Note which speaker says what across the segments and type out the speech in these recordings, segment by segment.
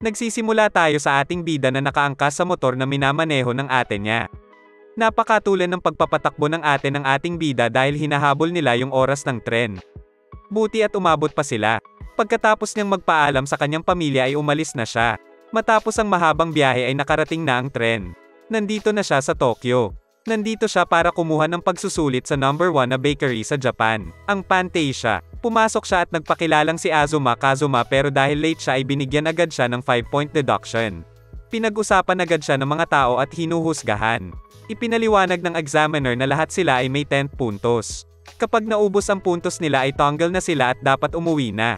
Speaker 1: Nagsisimula tayo sa ating bida na nakaangkas sa motor na minamaneho ng ate niya. Napakatulan ng pagpapatakbo ng ate ng ating bida dahil hinahabol nila yung oras ng tren. Buti at umabot pa sila. Pagkatapos niyang magpaalam sa kanyang pamilya ay umalis na siya. Matapos ang mahabang biyahe ay nakarating na ang tren. Nandito na siya sa Tokyo. Nandito siya para kumuha ng pagsusulit sa number 1 na bakery sa Japan, ang Pantasia. Pumasok siya at nagpakilalang si Azuma Kazuma pero dahil late siya ay binigyan agad siya ng 5-point deduction. Pinag-usapan agad siya ng mga tao at hinuhusgahan. Ipinaliwanag ng examiner na lahat sila ay may 10 puntos. Kapag naubos ang puntos nila ay tanggal na sila at dapat umuwi na.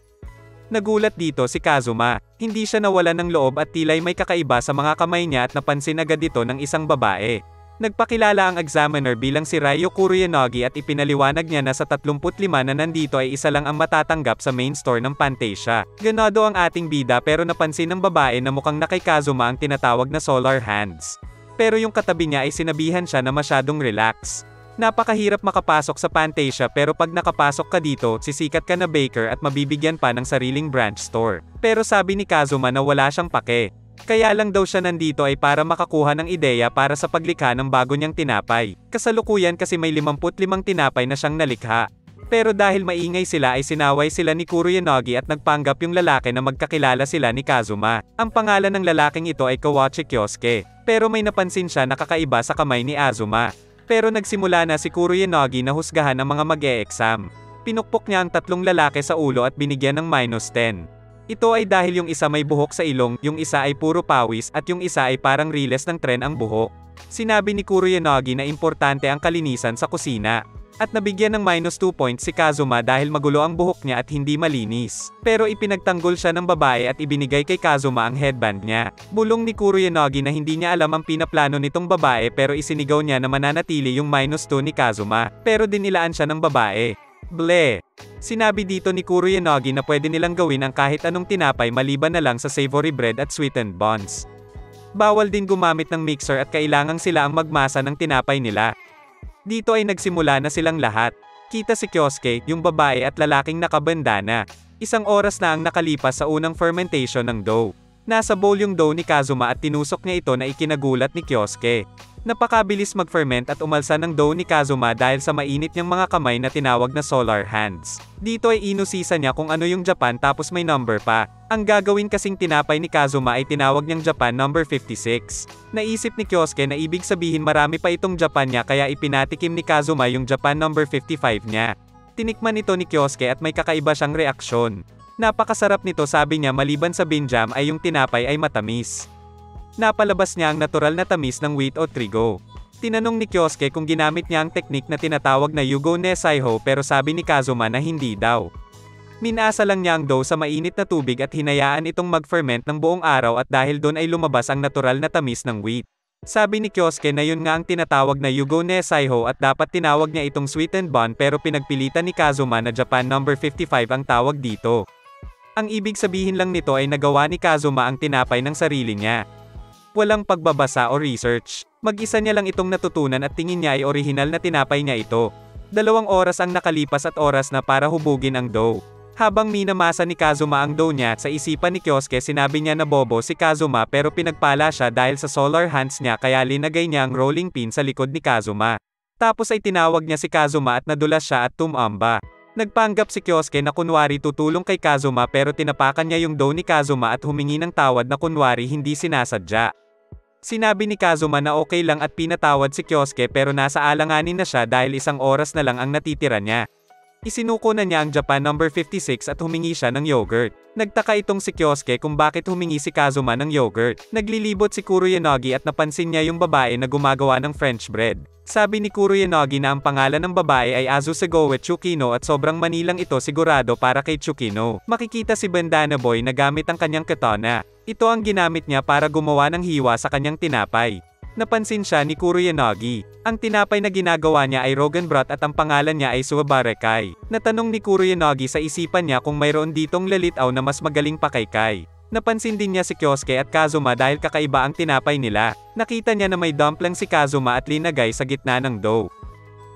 Speaker 1: Nagulat dito si Kazuma. Hindi siya nawalan ng loob at tila'y may kakaiba sa mga kamay niya at napansin agad ito ng isang babae. Nagpakilala ang examiner bilang si Ryo Kuroyanagi at ipinaliwanag niya na sa 35 na nandito ay isa lang ang matatanggap sa main store ng Pantasia. Ganado ang ating bida pero napansin ng babae na mukhang na kay Kazuma ang tinatawag na solar hands. Pero yung katabi niya ay sinabihan siya na masyadong relax. Napakahirap makapasok sa Pantasia pero pag nakapasok ka dito, sisikat ka na baker at mabibigyan pa ng sariling branch store. Pero sabi ni Kazuma na wala siyang pake. Kaya lang daw siya nandito ay para makakuha ng ideya para sa paglikha ng bago niyang tinapay. Kasalukuyan kasi may 55 tinapay na siyang nalikha. Pero dahil maingay sila ay sinaway sila ni Kuroyanagi at nagpanggap yung lalaki na magkakilala sila ni Kazuma. Ang pangalan ng lalaking ito ay Kawachi Kyosuke. Pero may napansin siya na kakaiba sa kamay ni Azuma. Pero nagsimula na si Kuroyanagi na husgahan ang mga mag-e-exam. Pinukpok niya ang 3 lalaki sa ulo at binigyan ng -10. Ito ay dahil yung isa may buhok sa ilong, yung isa ay puro pawis at yung isa ay parang riles ng tren ang buhok. Sinabi ni Kuroyanagi na importante ang kalinisan sa kusina. At nabigyan ng -2 points si Kazuma dahil magulo ang buhok niya at hindi malinis. Pero ipinagtanggol siya ng babae at ibinigay kay Kazuma ang headband niya. Bulong ni Kuroyanagi na hindi niya alam ang pinaplano nitong babae pero isinigaw niya na mananatili yung -2 ni Kazuma. Pero dinilaan siya ng babae. Ble! Sinabi dito ni Kuroyanagi na pwede nilang gawin ang kahit anong tinapay maliban na lang sa savory bread at sweetened buns. Bawal din gumamit ng mixer at kailangang sila ang magmasa ng tinapay nila. Dito ay nagsimula na silang lahat. Kita si Kyosuke, yung babae at lalaking nakabandana. 1 oras na ang nakalipas sa unang fermentation ng dough. Nasa bowl yung dough ni Kazuma at tinusok niya ito na ikinagulat ni Kyosuke. Napakabilis mag-ferment at umalsa ng dough ni Kazuma dahil sa mainit niyang mga kamay na tinawag na solar hands. Dito ay inusisa niya kung ano yung Japan tapos may number pa. Ang gagawin kasing tinapay ni Kazuma ay tinawag niyang Japan number 56. Naisip ni Kyosuke na ibig sabihin marami pa itong Japan niya kaya ipinatikim ni Kazuma yung Japan number 55 niya. Tinikman ito ni Kyosuke at may kakaiba siyang reaksyon. Napakasarap nito sabi niya maliban sa binjam ay yung tinapay ay matamis. Napalabas niya ang natural na tamis ng wheat o trigo. Tinanong ni Kyosuke kung ginamit niya ang teknik na tinatawag na Yugo Nesaiho pero sabi ni Kazuma na hindi daw. Minasa lang niya ang dough sa mainit na tubig at hinayaan itong mag-ferment ng buong araw at dahil doon ay lumabas ang natural na tamis ng wheat. Sabi ni Kyosuke na yun nga ang tinatawag na Yugo Nesaiho at dapat tinawag niya itong sweetened bun pero pinagpilitan ni Kazuma na Japan number 55 ang tawag dito. Ang ibig sabihin lang nito ay nagawa ni Kazuma ang tinapay ng sarili niya. Walang pagbabasa o research. Mag-isa niya lang itong natutunan at tingin niya ay orihinal na tinapay niya ito. 2 oras ang nakalipas at oras na para hubugin ang dough. Habang minamasa ni Kazuma ang dough niya, sa isipan ni Kyosuke sinabi niya na bobo si Kazuma pero pinagpala siya dahil sa solar hands niya kaya linagay niya ang rolling pin sa likod ni Kazuma. Tapos ay tinawag niya si Kazuma at nadulas siya at tumamba. Nagpanggap si Kyosuke na kunwari tutulong kay Kazuma pero tinapakan niya yung dough ni Kazuma at humingi ng tawad na kunwari hindi sinasadya. Sinabi ni Kazuma na okay lang at pinatawad si Kyosuke pero nasa alanganin na siya dahil 1 oras na lang ang natitira niya. Isinuko na niya ang Japan number 56 at humingi siya ng yogurt. Nagtaka itong si Kyosuke kung bakit humingi si Kazuma ng yogurt. Naglilibot si Kuroyanagi at napansin niya yung babae na gumagawa ng French bread. Sabi ni Kuroyanagi na ang pangalan ng babae ay Azusegoe Tsukino at sobrang manilang ito sigurado para kay Tsukino. Makikita si Bandana Boy na gamit ang kanyang katana. Ito ang ginamit niya para gumawa ng hiwa sa kanyang tinapay. Napansin siya ni Kuroyanagi. Ang tinapay na ginagawa niya ay Rogan broth at ang pangalan niya ay Suwabarekai. Natanong ni Kuroyanagi sa isipan niya kung mayroon ditong lalitaw na mas magaling pa kay Kai. Napansin din niya si Kyosuke at Kazuma dahil kakaiba ang tinapay nila. Nakita niya na may dumpling si Kazuma at linagay sa gitna ng dough.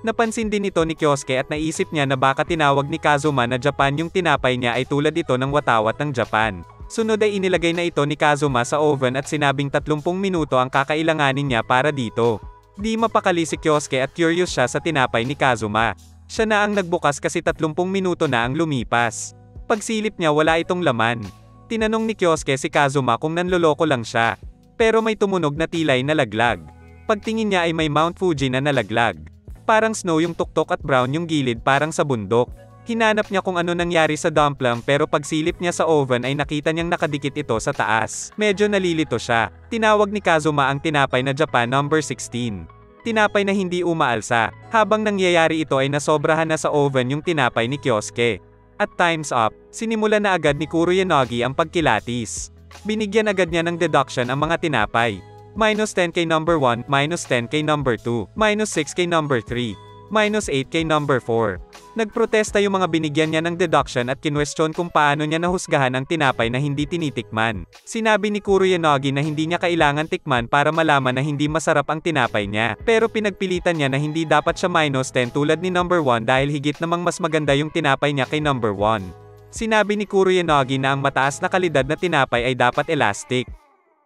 Speaker 1: Napansin din ito ni Kyosuke at naisip niya na baka tinawag ni Kazuma na Japan yung tinapay niya ay tulad ito ng watawat ng Japan. Sunod ay inilagay na ito ni Kazuma sa oven at sinabing 30 minuto ang kakailanganin niya para dito. Di mapakali si Kyosuke at curious siya sa tinapay ni Kazuma. Siya na ang nagbukas kasi 30 minuto na ang lumipas. Pagsilip niya wala itong laman. Tinanong ni Kyosuke si Kazuma kung nanloloko lang siya. Pero may tumunog na tilay na laglag. Pagtingin niya ay may Mount Fuji na nalaglag. Parang snow yung tuktok at brown yung gilid parang sa bundok. Hinanap niya kung ano nangyari sa dumpling pero pagsilip niya sa oven ay nakita niyang nakadikit ito sa taas. Medyo nalilito siya. Tinawag ni Kazuma ang tinapay na Japan No. 16. Tinapay na hindi umaalsa. Habang nangyayari ito ay nasobrahan na sa oven yung tinapay ni Kyosuke. At time's up, sinimulan na agad ni Kuroyanagi ang pagkilatis. Binigyan agad niya ng deduction ang mga tinapay. -10 kay number 1, -10 kay number 2, -6 kay number 3, -8 kay number 4. Nagprotesta yung mga binigyan niya ng deduction at kinwestiyon kung paano niya nahusgahan ang tinapay na hindi tinitikman. Sinabi ni Kuroyanagi na hindi niya kailangan tikman para malaman na hindi masarap ang tinapay niya. Pero pinagpilitan niya na hindi dapat siya -10 tulad ni number 1 dahil higit namang mas maganda yung tinapay niya kay number 1. Sinabi ni Kuroyanagi na ang mataas na kalidad na tinapay ay dapat elastic.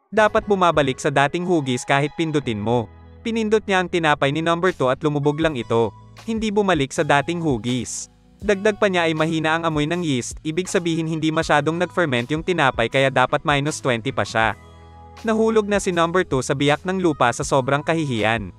Speaker 1: Dapat bumabalik sa dating hugis kahit pindutin mo. Pinindot niya ang tinapay ni number 2 at lumubog lang ito. Hindi bumalik sa dating hugis. Dagdag pa niya ay mahina ang amoy ng yeast, ibig sabihin hindi masyadong nag-ferment yung tinapay kaya dapat -20 pa siya. Nahulog na si number 2 sa biyak ng lupa sa sobrang kahihiyan.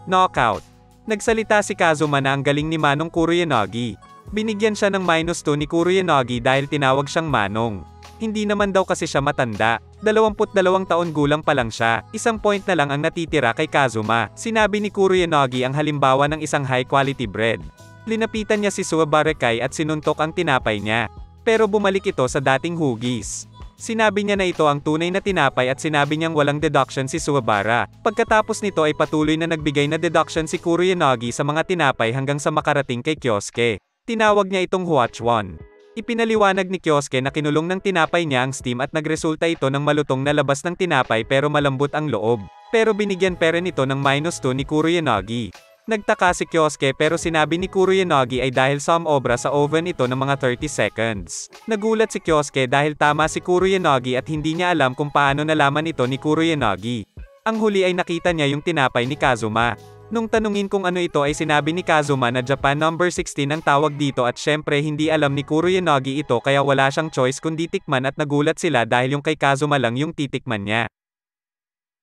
Speaker 1: Knockout. Nagsalita si Kazuma na ang galing ni Manong Kuroyanagi. Binigyan siya ng -2 ni Kuroyanagi dahil tinawag siyang Manong. Hindi naman daw kasi siya matanda. 22 taon gulang pa lang siya. 1 point na lang ang natitira kay Kazuma. Sinabi ni Kuroyanagi ang halimbawa ng isang high-quality bread. Linapitan niya si Suwabarekai at sinuntok ang tinapay niya. Pero bumalik ito sa dating hugis. Sinabi niya na ito ang tunay na tinapay at sinabi niyang walang deduction si Suwabara. Pagkatapos nito ay patuloy na nagbigay na deduction si Kuroyanagi sa mga tinapay hanggang sa makarating kay Kyosuke. Tinawag niya itong Huachwon. Ipinaliwanag ni Kyosuke na kinulong ng tinapay niya ang steam at nagresulta ito ng malutong na labas ng tinapay pero malambot ang loob. Pero binigyan pa rin ito ng -2 ni Kuroyanagi. Nagtaka si Kyosuke pero sinabi ni Kuroyanagi ay dahil sa obra sa oven ito ng mga 30 seconds. Nagulat si Kyosuke dahil tama si Kuroyanagi at hindi niya alam kung paano nalaman ito ni Kuroyanagi. Ang huli ay nakita niya yung tinapay ni Kazuma. Nung tanungin kung ano ito ay sinabi ni Kazuma na Japan No. 16 ang tawag dito at syempre hindi alam ni Kuroyanagi ito kaya wala siyang choice kundi tikman at nagulat sila dahil yung kay Kazuma lang yung titikman niya.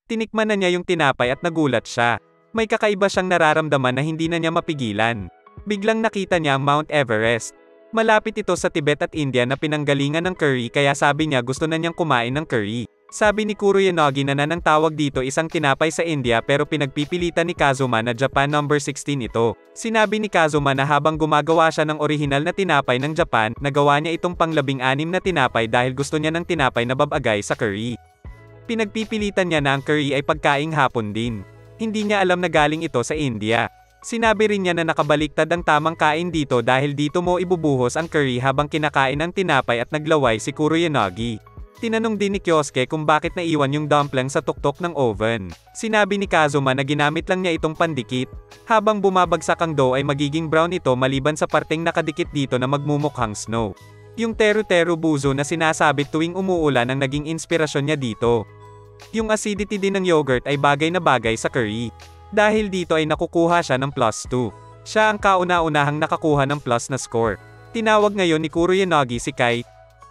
Speaker 1: Tinikman na niya yung tinapay at nagulat siya. May kakaiba siyang nararamdaman na hindi na niya mapigilan. Biglang nakita niya ang Mount Everest. Malapit ito sa Tibet at India na pinanggalingan ng curry kaya sabi niya gusto na niyang kumain ng curry. Sabi ni Kuroyanagi na ang tawag dito isang tinapay sa India pero pinagpipilitan ni Kazuma na Japan No. 16 ito. Sinabi ni Kazuma na habang gumagawa siya ng orihinal na tinapay ng Japan, nagawa niya itong pang-16 na tinapay dahil gusto niya ng tinapay na babagay sa curry. Pinagpipilitan niya na ang curry ay pagkaing hapon din. Hindi niya alam na galing ito sa India. Sinabi rin niya na nakabaliktad ang tamang kain dito dahil dito mo ibubuhos ang curry habang kinakain ang tinapay at naglaway si Kuroyanagi. Tinanong din ni Kyosuke kung bakit naiwan yung dumpling sa tuktok ng oven. Sinabi ni Kazuma na ginamit lang niya itong pandikit. Habang bumabagsak ang dough ay magiging brown ito maliban sa parteng nakadikit dito na magmumukhang snow. Yung teru-teru buzo na sinasabi tuwing umuulan ang naging inspirasyon niya dito. Yung acidity din ng yogurt ay bagay na bagay sa curry. Dahil dito ay nakukuha siya ng +2. Siya ang kauna-unahang nakakuha ng plus na score. Tinawag ngayon ni Kuroyanagi si Kai,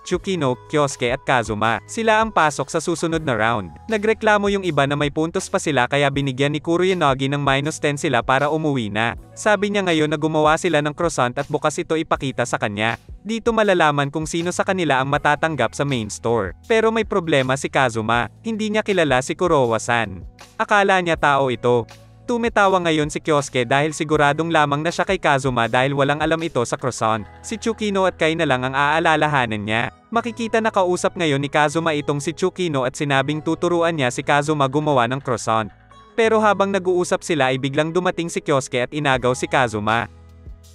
Speaker 1: Tsukino, Kyosuke at Kazuma. Sila ang pasok sa susunod na round. Nagreklamo yung iba na may puntos pa sila kaya binigyan ni Kuroyanagi ng -10 sila para umuwi na. Sabi niya ngayon na gumawa sila ng croissant at bukas ito ipakita sa kanya. Dito malalaman kung sino sa kanila ang matatanggap sa main store. Pero may problema si Kazuma. Hindi niya kilala si Kurowa-san. Akala niya tao ito. Tumetawa ngayon si Kyosuke dahil siguradong lamang na siya kay Kazuma dahil walang alam ito sa croissant. Si Tsukino at Kai na lang ang aalalahanan niya. Makikita na kausap ngayon ni Kazuma itong si Tsukino at sinabing tuturuan niya si Kazuma gumawa ng croissant. Pero habang nag-uusap sila ay biglang dumating si Kyosuke at inagaw si Kazuma.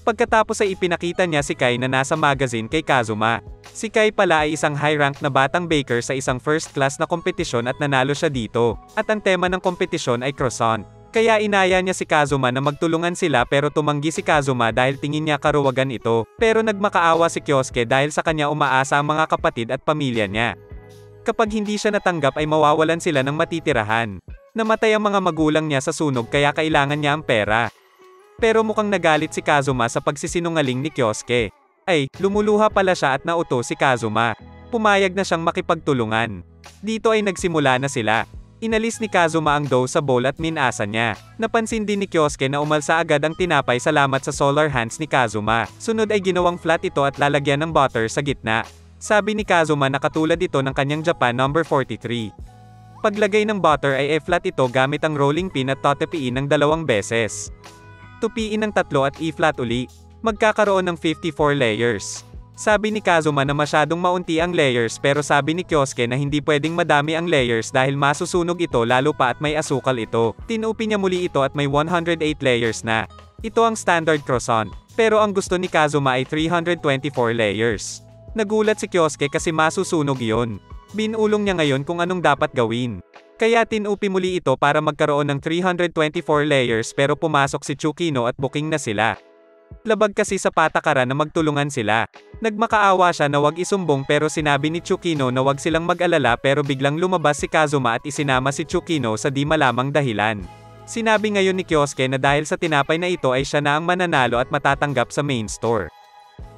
Speaker 1: Pagkatapos ay ipinakita niya si Kai na nasa magazine kay Kazuma. Si Kai pala ay isang high-rank na batang baker sa isang first-class na kompetisyon at nanalo siya dito. At ang tema ng kompetisyon ay croissant. Kaya inaya niya si Kazuma na magtulungan sila pero tumanggi si Kazuma dahil tingin niya karuwagan ito. Pero nagmakaawa si Kyosuke dahil sa kanya umaasa ang mga kapatid at pamilya niya. Kapag hindi siya natanggap ay mawawalan sila ng matitirahan. Namatay ang mga magulang niya sa sunog kaya kailangan niya ang pera. Pero mukhang nagalit si Kazuma sa pagsisinungaling ni Kyosuke. Ay, lumuluha pala siya at nauto si Kazuma. Pumayag na siyang makipagtulungan. Dito ay nagsimula na sila. Inalis ni Kazuma ang dough sa bowl at minasa niya. Napansin din ni Kyosuke na umalsa agad ang tinapay salamat sa solar hands ni Kazuma. Sunod ay ginawang flat ito at lalagyan ng butter sa gitna. Sabi ni Kazuma na katulad ito ng kanyang Japan number 43. Paglagay ng butter ay e-flat ito gamit ang rolling pin at totepiin ng 2 beses. Tupiin ng 3 at i-flat uli. Magkakaroon ng 54 layers. Sabi ni Kazuma na masyadong maunti ang layers pero sabi ni Kyosuke na hindi pwedeng madami ang layers dahil masusunog ito lalo pa at may asukal ito. Tinupi niya muli ito at may 108 layers na. Ito ang standard croissant. Pero ang gusto ni Kazuma ay 324 layers. Nagulat si Kyosuke kasi masusunog iyon. Binulong niya ngayon kung anong dapat gawin. Kaya tinupi muli ito para magkaroon ng 324 layers pero pumasok si Tsukino at booking na sila. Labag kasi sa patakaran na magtulungan sila. Nagmakaawa siya na wag isumbong pero sinabi ni Tsukino na wag silang mag-alala pero biglang lumabas si Kazuma at isinama si Tsukino sa di malamang dahilan. Sinabi ngayon ni Kyosuke na dahil sa tinapay na ito ay siya na ang mananalo at matatanggap sa main store.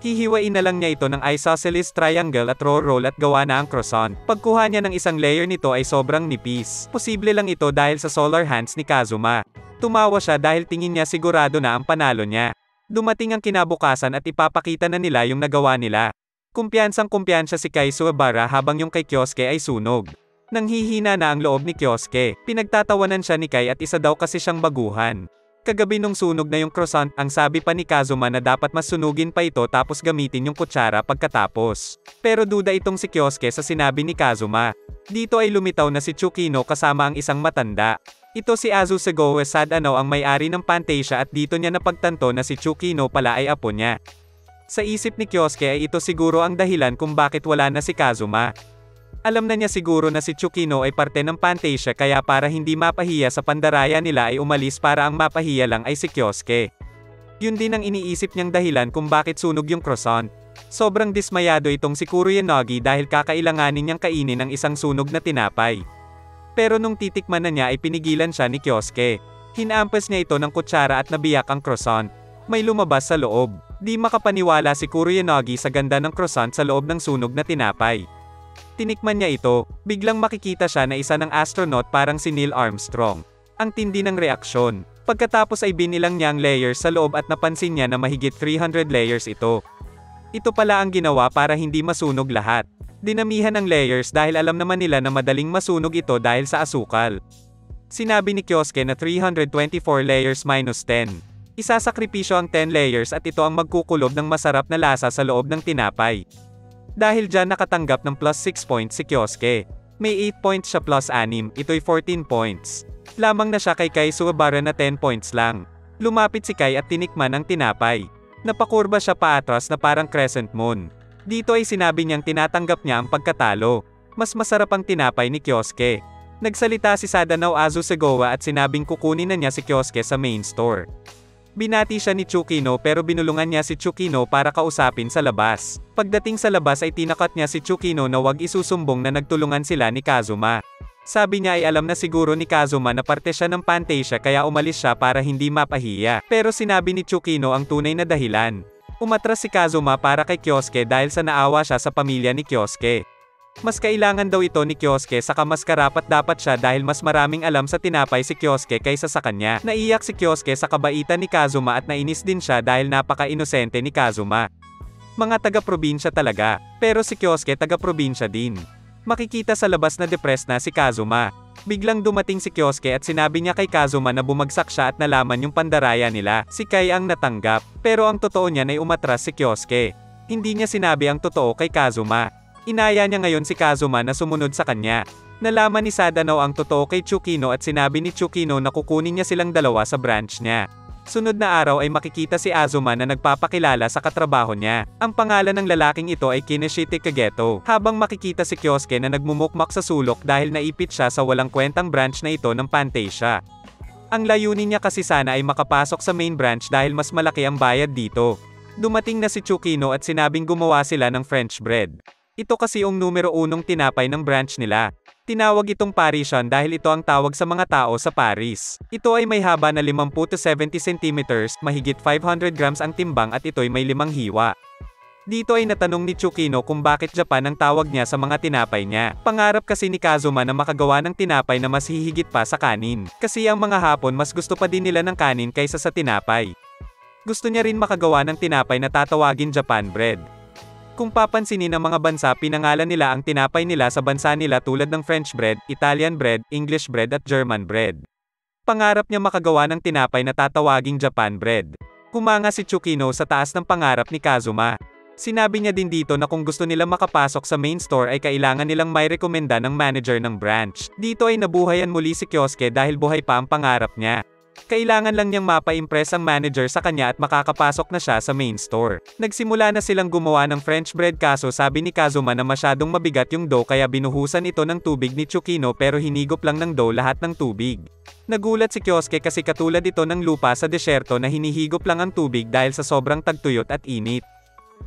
Speaker 1: Hihiwain na lang niya ito ng isosceles triangle at roll at gawa na ang croissant. Pagkuha niya ng isang layer nito ay sobrang nipis. Posible lang ito dahil sa solar hands ni Kazuma. Tumawa siya dahil tingin niya sigurado na ang panalo niya. Dumating ang kinabukasan at ipapakita na nila yung nagawa nila. Kumpiyansang-kumpiyansa si Kai Suebara habang yung kay Kyosuke ay sunog. Nanghihina na ang loob ni Kyosuke. Pinagtatawanan siya ni Kai at isa daw kasi siyang baguhan. Kagabi nung sunog na yung croissant, ang sabi pa ni Kazuma na dapat mas sunugin pa ito tapos gamitin yung kutsara pagkatapos. Pero duda itong si Kyosuke sa sinabi ni Kazuma. Dito ay lumitaw na si Tsukino kasama ang isang matanda. Ito si Azu Segoe Sadano ang may-ari ng Fantasia at dito niya napagtanto na si Tsukino pala ay apo niya. Sa isip ni Kyosuke ay ito siguro ang dahilan kung bakit wala na si Kazuma. Alam na niya siguro na si Tsukino ay parte ng Fantasia kaya para hindi mapahiya sa pandaraya nila ay umalis para ang mapahiya lang ay si Kyosuke. Yun din ang iniisip niyang dahilan kung bakit sunog yung croissant. Sobrang dismayado itong si Kuroyanagi dahil kakailanganin niyang kainin ang isang sunog na tinapay. Pero nung titikman na niya ay pinigilan siya ni Kyosuke. Hinampas niya ito ng kutsara at nabiyak ang croissant. May lumabas sa loob. Di makapaniwala si Kuroyanagi sa ganda ng croissant sa loob ng sunog na tinapay. Tinikman niya ito, biglang makikita siya na isa ng astronaut parang si Neil Armstrong. Ang tindi ng reaksyon. Pagkatapos ay binilang niya ang layers sa loob at napansin niya na mahigit 300 layers ito. Ito pala ang ginawa para hindi masunog lahat. Dinamihan ang layers dahil alam naman nila na madaling masunog ito dahil sa asukal. Sinabi ni Kyosuke na 324 layers minus 10. Isasakripisyo ang 10 layers at ito ang magkukulob ng masarap na lasa sa loob ng tinapay. Dahil dyan nakatanggap ng plus 6 points si Kyosuke. May 8 points siya plus 6, ito'y 14 points. Lamang na siya kay Kai Suebara na 10 points lang. Lumapit si Kai at tinikman ang tinapay. Napakurba siya paatras na parang crescent moon. Dito ay sinabi niyang tinatanggap niya ang pagkatalo. Mas masarap ang tinapay ni Kyosuke. Nagsalita si Sadano Azu Segoe at sinabing kukunin na niya si Kyosuke sa main store. Binati siya ni Tsukino pero binulungan niya si Tsukino para kausapin sa labas. Pagdating sa labas ay tinakat niya si Tsukino na wag isusumbong na nagtulungan sila ni Kazuma. Sabi niya ay alam na siguro ni Kazuma na parte siya ng Fantasia kaya umalis siya para hindi mapahiya. Pero sinabi ni Tsukino ang tunay na dahilan. Umatras si Kazuma para kay Kyosuke dahil sa naawa siya sa pamilya ni Kyosuke. Mas kailangan daw ito ni Kyosuke saka mas karapat dapat siya dahil mas maraming alam sa tinapay si Kyosuke kaysa sa kanya. Naiyak si Kyosuke sa kabaitan ni Kazuma at nainis din siya dahil napaka-inosente ni Kazuma. Mga taga-probinsya talaga, pero si Kyosuke taga-probinsya din. Makikita sa labas na depressed na si Kazuma. Biglang dumating si Kyosuke at sinabi niya kay Kazuma na bumagsak siya at nalaman yung pandaraya nila. Si Kai ang natanggap, pero ang totoo niyan ay umatras si Kyosuke. Hindi niya sinabi ang totoo kay Kazuma. Inaya niya ngayon si Kazuma na sumunod sa kanya. Nalaman ni Sadano ang totoo kay Tsukino at sinabi ni Tsukino na kukunin niya silang dalawa sa branch niya. Sunod na araw ay makikita si Azuma na nagpapakilala sa katrabaho niya. Ang pangalan ng lalaking ito ay Kineshite Kageto. Habang makikita si Kyosuke na nagmumukmak sa sulok dahil naipit siya sa walang kwentang branch na ito ng Fantasia. Ang layunin niya kasi sana ay makapasok sa main branch dahil mas malaki ang bayad dito. Dumating na si Tsukino at sinabing gumawa sila ng French bread. Ito kasi ang numero 1 tinapay ng branch nila. Tinawag itong Parisian dahil ito ang tawag sa mga tao sa Paris. Ito ay may haba na 50 to 70 centimeters, mahigit 500 grams ang timbang at ito'y may 5 hiwa. Dito ay natanong ni Tsukino kung bakit Japan ang tawag niya sa mga tinapay niya. Pangarap kasi ni Kazuma na makagawa ng tinapay na mas hihigit pa sa kanin. Kasi ang mga Hapon mas gusto pa din nila ng kanin kaysa sa tinapay. Gusto niya rin makagawa ng tinapay na tatawagin Japan bread. Kung papansinin ng mga bansa, pinangalan nila ang tinapay nila sa bansa nila tulad ng French bread, Italian bread, English bread at German bread. Pangarap niya makagawa ng tinapay na tatawaging Japan bread. Humanga si Tsukino sa taas ng pangarap ni Kazuma. Sinabi niya din dito na kung gusto nila makapasok sa main store ay kailangan nilang may rekomenda ng manager ng branch. Dito ay nabuhayan muli si Kyosuke dahil buhay pa ang pangarap niya. Kailangan lang niyang mapa-impress ang manager sa kanya at makakapasok na siya sa main store. Nagsimula na silang gumawa ng French bread kaso sabi ni Kazuma na masyadong mabigat yung dough kaya binuhusan ito ng tubig ni Tsukino pero hinigop lang ng dough lahat ng tubig. Nagulat si Kyosuke kasi katulad ito ng lupa sa desyerto na hinihigop lang ang tubig dahil sa sobrang tagtuyot at init.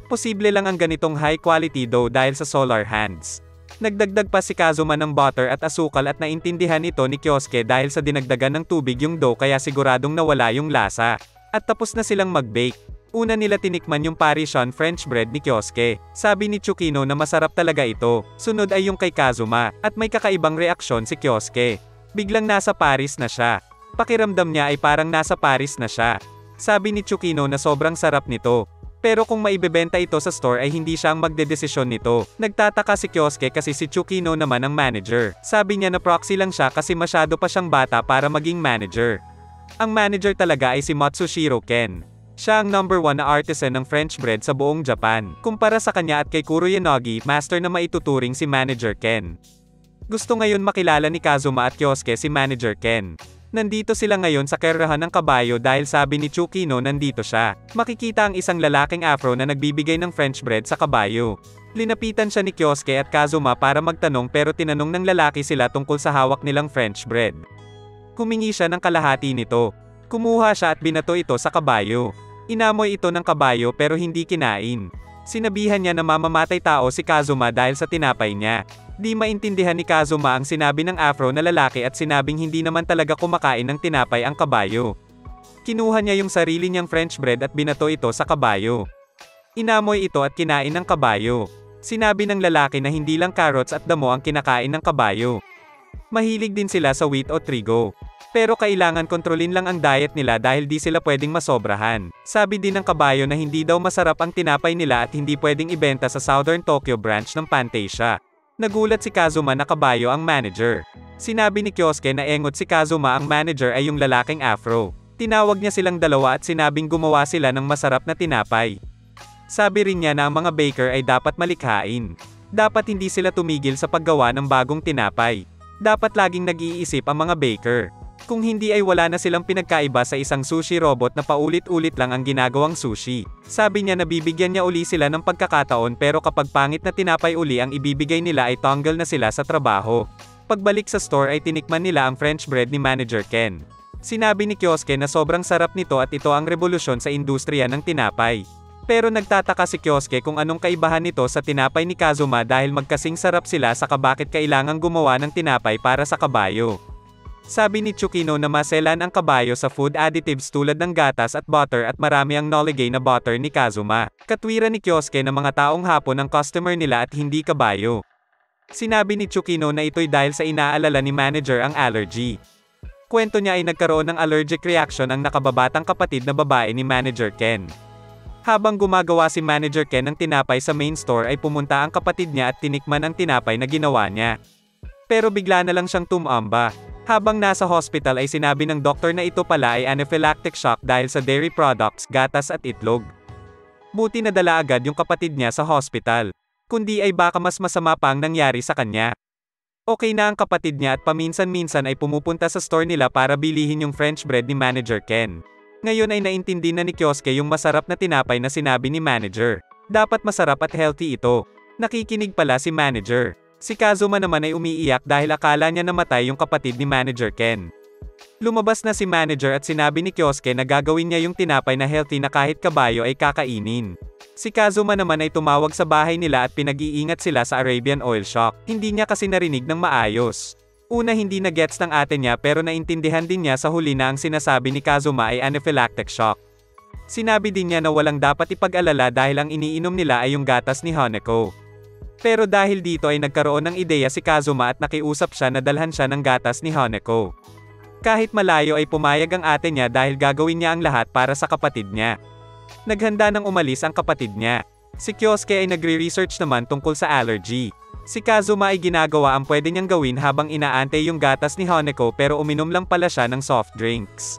Speaker 1: Posible lang ang ganitong high quality dough dahil sa solar hands. Nagdagdag pa si Kazuma ng butter at asukal at naintindihan ito ni Kyosuke dahil sa dinagdagan ng tubig yung dough kaya siguradong nawala yung lasa. At tapos na silang mag-bake. Una nila tinikman yung Parisian French bread ni Kyosuke. Sabi ni Tsukino na masarap talaga ito. Sunod ay yung kay Kazuma, at may kakaibang reaksyon si Kyosuke. Biglang nasa Paris na siya. Pakiramdam niya ay parang nasa Paris na siya. Sabi ni Tsukino na sobrang sarap nito. Pero kung maibebenta ito sa store ay hindi siya ang magdedesisyon nito. Nagtataka si Kyosuke kasi si Tsukino naman ang manager. Sabi niya na proxy lang siya kasi masyado pa siyang bata para maging manager. Ang manager talaga ay si Matsushiro Ken. Siya ang number 1 na artisan ng French bread sa buong Japan. Kumpara sa kanya at kay Kuroyanogi, master na maituturing si Manager Ken. Gusto ngayon makilala ni Kazuma at Kyosuke si Manager Ken. Nandito sila ngayon sa kerahan ng kabayo dahil sabi ni Tsukino nandito siya. Makikita ang isang lalaking afro na nagbibigay ng French bread sa kabayo. Linapitan siya ni Kyosuke at Kazuma para magtanong pero tinanong ng lalaki sila tungkol sa hawak nilang French bread. Humingi siya ng kalahati nito. Kumuha siya at binato ito sa kabayo. Inamoy ito ng kabayo pero hindi kinain. Sinabihan niya na mamamatay tao si Kazuma dahil sa tinapay niya. Di maintindihan ni Kazuma ang sinabi ng afro na lalaki at sinabing hindi naman talaga kumakain ng tinapay ang kabayo. Kinuha niya yung sarili niyang French bread at binato ito sa kabayo. Inamoy ito at kinain ng kabayo. Sinabi ng lalaki na hindi lang carrots at damo ang kinakain ng kabayo. Mahilig din sila sa wheat o trigo. Pero kailangan kontrolin lang ang diet nila dahil di sila pwedeng masobrahan. Sabi din ng kabayo na hindi daw masarap ang tinapay nila at hindi pwedeng ibenta sa Southern Tokyo branch ng Pantasia. Nagulat si Kazuma na kabayo ang manager. Sinabi ni Kyosuke na engot si Kazuma ang manager ay yung lalaking afro. Tinawag niya silang dalawa at sinabing gumawa sila ng masarap na tinapay. Sabi rin niya na ang mga baker ay dapat malikhain. Dapat hindi sila tumigil sa paggawa ng bagong tinapay. Dapat laging nag-iisip ang mga baker. Kung hindi ay wala na silang pinagkaiba sa isang sushi robot na paulit-ulit lang ang ginagawang sushi. Sabi niya na bibigyan niya uli sila ng pagkakataon pero kapag pangit na tinapay uli ang ibibigay nila ay tanggal na sila sa trabaho. Pagbalik sa store ay tinikman nila ang French bread ni Manager Ken. Sinabi ni Kyosuke na sobrang sarap nito at ito ang revolusyon sa industriya ng tinapay. Pero nagtataka si Kyosuke kung anong kaibahan nito sa tinapay ni Kazuma dahil magkasing sarap sila saka bakit kailangang gumawa ng tinapay para sa kabayo. Sabi ni Tsukino na maselan ang kabayo sa food additives tulad ng gatas at butter at marami ang noligay na butter ni Kazuma. Katwiran ni Kyosuke na mga taong Hapon ang customer nila at hindi kabayo. Sinabi ni Tsukino na ito'y dahil sa inaalala ni manager ang allergy. Kwento niya ay nagkaroon ng allergic reaction ang nakababatang kapatid na babae ni Manager Ken. Habang gumagawa si Manager Ken ng tinapay sa main store ay pumunta ang kapatid niya at tinikman ang tinapay na ginawa niya. Pero bigla na lang siyang tumamba. Habang nasa hospital ay sinabi ng doktor na ito pala ay anaphylactic shock dahil sa dairy products, gatas at itlog. Buti nadala agad yung kapatid niya sa hospital. Kundi ay baka mas masama pa ang nangyari sa kanya. Okay na ang kapatid niya at paminsan-minsan ay pumupunta sa store nila para bilihin yung French bread ni Manager Ken. Ngayon ay naintindi na ni Kyosuke yung masarap na tinapay na sinabi ni manager. Dapat masarap at healthy ito. Nakikinig pala si manager. Si Kazuma naman ay umiiyak dahil akala niya namatay yung kapatid ni Manager Ken. Lumabas na si manager at sinabi ni Kyosuke na gagawin niya yung tinapay na healthy na kahit kabayo ay kakainin. Si Kazuma naman ay tumawag sa bahay nila at pinag-iingat sila sa Arabian Oil Shock. Hindi niya kasi narinig ng maayos. Una hindi na gets ng ate niya pero naintindihan din niya sa huli na ang sinasabi ni Kazuma ay anaphylactic shock. Sinabi din niya na walang dapat ipag-alala dahil ang iniinom nila ay yung gatas ni Hanako. Pero dahil dito ay nagkaroon ng ideya si Kazuma at nakiusap siya na dalhan siya ng gatas ni Hanako. Kahit malayo ay pumayag ang ate niya dahil gagawin niya ang lahat para sa kapatid niya. Naghanda nang umalis ang kapatid niya. Si Kyosuke ay nagre-research naman tungkol sa allergy. Si Kazuma ay ginagawa ang pwede niyang gawin habang inaantay yung gatas ni Hanako pero uminom lang pala siya ng soft drinks.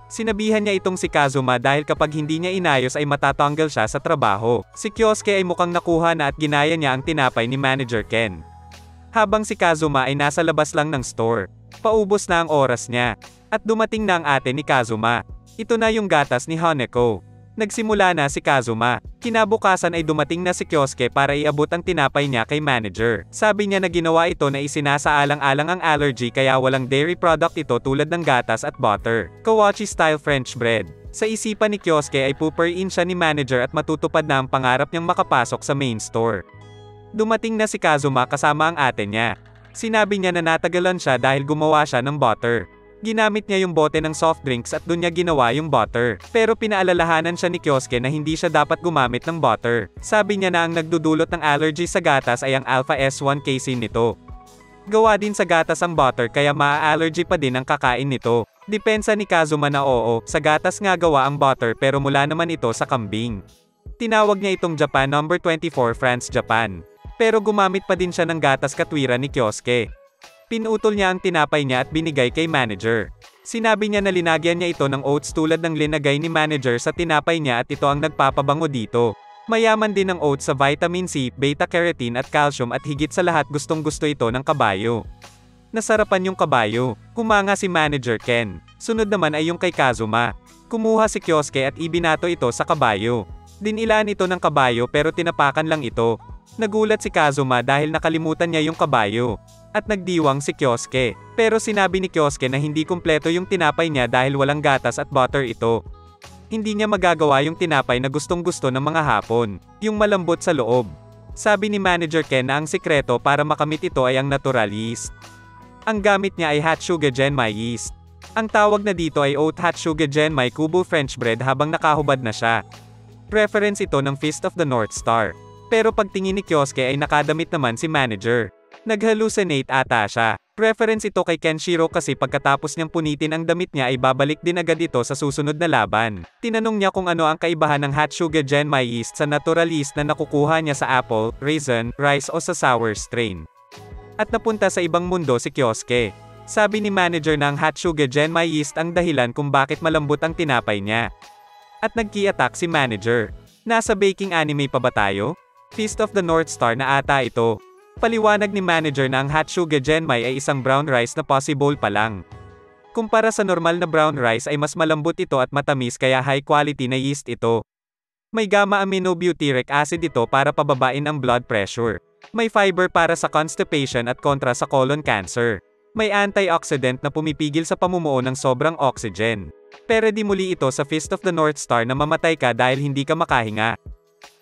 Speaker 1: Sinabihan niya itong si Kazuma dahil kapag hindi niya inayos ay matatanggal siya sa trabaho. Si Kyosuke ay mukhang nakuha na at ginaya niya ang tinapay ni Manager Ken. Habang si Kazuma ay nasa labas lang ng store. Paubos na ang oras niya. At dumating na ang ate ni Kazuma. Ito na yung gatas ni Hanako. Nagsimula na si Kazuma. Kinabukasan ay dumating na si Kyosuke para iabot ang tinapay niya kay manager. Sabi niya na ginawa ito na isinasaalang-alang ang allergy kaya walang dairy product ito tulad ng gatas at butter. Kawachi style French bread. Sa isipan ni Kyosuke ay puper-in siya ni manager at matutupad na ang pangarap niyang makapasok sa main store. Dumating na si Kazuma kasama ang ate niya. Sinabi niya na natagalan siya dahil gumawa siya ng butter. Ginamit niya yung bote ng soft drinks at doon niya ginawa yung butter. Pero pinaalalahanan siya ni Kyosuke na hindi siya dapat gumamit ng butter. Sabi niya na ang nagdudulot ng allergy sa gatas ay ang alpha S1 casein nito. Gawa din sa gatas ang butter kaya maa-allergy pa din ang kakain nito. Depensa ni Kazuma na oo, sa gatas nga gawa ang butter pero mula naman ito sa kambing. Tinawag niya itong Japan No. 24 France Japan. Pero gumamit pa din siya ng gatas katwiran ni Kyosuke. Pinutol niya ang tinapay niya at binigay kay manager. Sinabi niya na linagyan niya ito ng oats tulad ng linagay ni manager sa tinapay niya at ito ang nagpapabango dito. Mayaman din ang oats sa vitamin C, beta-carotene at calcium at higit sa lahat gustong-gusto ito ng kabayo. Nasarapan yung kabayo. Kumanga si Manager Ken. Sunod naman ay yung kay Kazuma. Kumuha si Kyosuke at ibinato ito sa kabayo. Dinilaan ito ng kabayo pero tinapakan lang ito. Nagulat si Kazuma dahil nakalimutan niya yung kabayo. At nagdiwang si Kyosuke. Pero sinabi ni Kyosuke na hindi kumpleto yung tinapay niya dahil walang gatas at butter ito. Hindi niya magagawa yung tinapay na gustong-gusto ng mga Hapon. Yung malambot sa loob. Sabi ni Manager Ken na ang sikreto para makamit ito ay ang natural yeast. Ang gamit niya ay Hatsuga Genmai yeast. Ang tawag na dito ay Oat Hatsuga Genmai Kubo French bread habang nakahubad na siya. Reference ito ng Fist of the North Star. Pero pagtingin ni Kyosuke ay nakadamit naman si manager. Nag-hallucinate ata siya. Reference ito kay Kenshiro kasi pagkatapos niyang punitin ang damit niya ay babalik din agad ito sa susunod na laban. Tinanong niya kung ano ang kaibahan ng Hatsuga Genmai yeast sa natural yeast na nakukuha niya sa apple, raisin, rice o sa sour strain. At napunta sa ibang mundo si Kyosuke. Sabi ni manager na ang Hatsuga Genmai yeast ang dahilan kung bakit malambot ang tinapay niya. At nag-ki-attack si manager. Nasa baking anime pa ba tayo? Fist of the North Star na ata ito. Paliwanag ni manager na ang Hatsuga Genmai ay isang brown rice na possible pa lang. Kumpara sa normal na brown rice ay mas malambot ito at matamis kaya high quality na yeast ito. May gamma-aminobutyric acid ito para pababain ang blood pressure. May fiber para sa constipation at kontra sa colon cancer. May antioxidant na pumipigil sa pamumuo ng sobrang oxygen. Pero di muli ito sa Fist of the North Star na mamatay ka dahil hindi ka makahinga.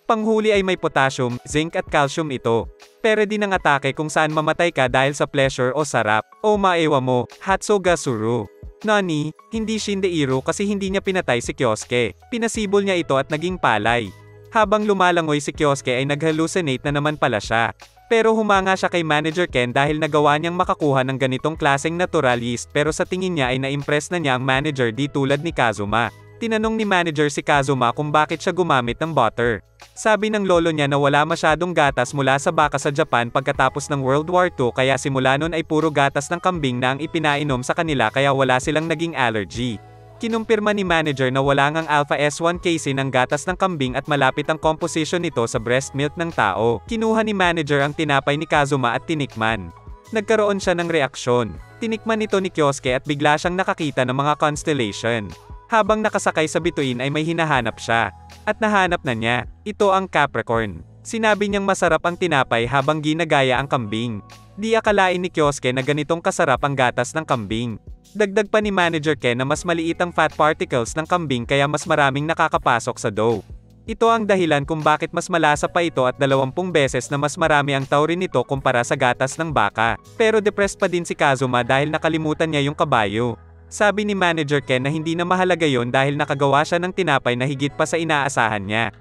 Speaker 1: Panghuli ay may potassium, zinc at calcium ito. Pero din ang atake kung saan mamatay ka dahil sa pleasure o sarap. O maewa mo, Hatsuga Suru. Nani, hindi Shindeiro kasi hindi niya pinatay si Kyosuke. Pinasibol niya ito at naging palay. Habang lumalangoy si Kyosuke ay nag-hallucinate na naman pala siya. Pero humanga siya kay Manager Ken dahil nagawa niyang makakuha ng ganitong klaseng natural yeast pero sa tingin niya ay na-impress na niya ang manager di tulad ni Kazuma. Tinanong ni manager si Kazuma kung bakit siya gumamit ng butter. Sabi ng lolo niya na wala masyadong gatas mula sa baka sa Japan pagkatapos ng World War II kaya simula nun ay puro gatas ng kambing na ang ipinainom sa kanila kaya wala silang naging allergy. Kinumpirma ni manager na wala ngang alpha S1 casein ang gatas ng kambing at malapit ang composition nito sa breast milk ng tao. Kinuha ni manager ang tinapay ni Kazuma at tinikman. Nagkaroon siya ng reaksyon. Tinikman ito ni Kyosuke at bigla siyang nakakita ng mga constellation. Habang nakasakay sa bituin ay may hinahanap siya. At nahanap na niya. Ito ang Capricorn. Sinabi niyang masarap ang tinapay habang ginagaya ang kambing. Di akalain ni Kyosuke na ganitong kasarap ang gatas ng kambing. Dagdag pa ni Manager Ken na mas maliit ang fat particles ng kambing kaya mas maraming nakakapasok sa dough. Ito ang dahilan kung bakit mas malasa pa ito at 20 beses na mas marami ang taurin nito kumpara sa gatas ng baka. Pero depressed pa din si Kazuma dahil nakalimutan niya yung kabayo. Sabi ni Manager Ken na hindi na mahalaga yon dahil nakagawa siya ng tinapay na higit pa sa inaasahan niya.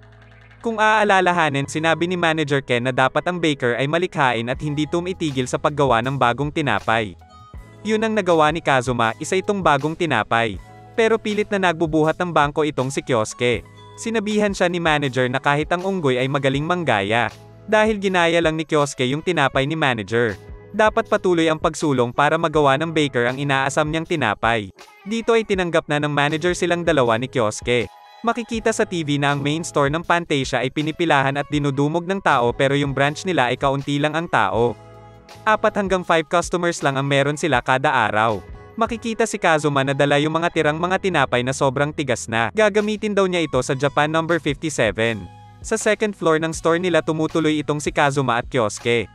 Speaker 1: Kung aalalahanin, sinabi ni Manager Ken na dapat ang baker ay malikhain at hindi tumitigil sa paggawa ng bagong tinapay. Yun ang nagawa ni Kazuma, isa itong bagong tinapay. Pero pilit na nagbubuhat ng bangko itong si Kyosuke. Sinabihan siya ni manager na kahit ang unggoy ay magaling manggaya. Dahil ginaya lang ni Kyosuke yung tinapay ni manager. Dapat patuloy ang pagsulong para magawa ng baker ang inaasam niyang tinapay. Dito ay tinanggap na ng manager silang dalawa ni Kyosuke. Makikita sa TV na ang main store ng Fantasia ay pinipilahan at dinudumog ng tao pero yung branch nila ay kaunti lang ang tao. 4 hanggang 5 customers lang ang meron sila kada araw. Makikita si Kazuma na dala yung mga tirang mga tinapay na sobrang tigas na. Gagamitin daw niya ito sa Japan number 57. Sa second floor ng store nila tumutuloy itong si Kazuma at Kyosuke.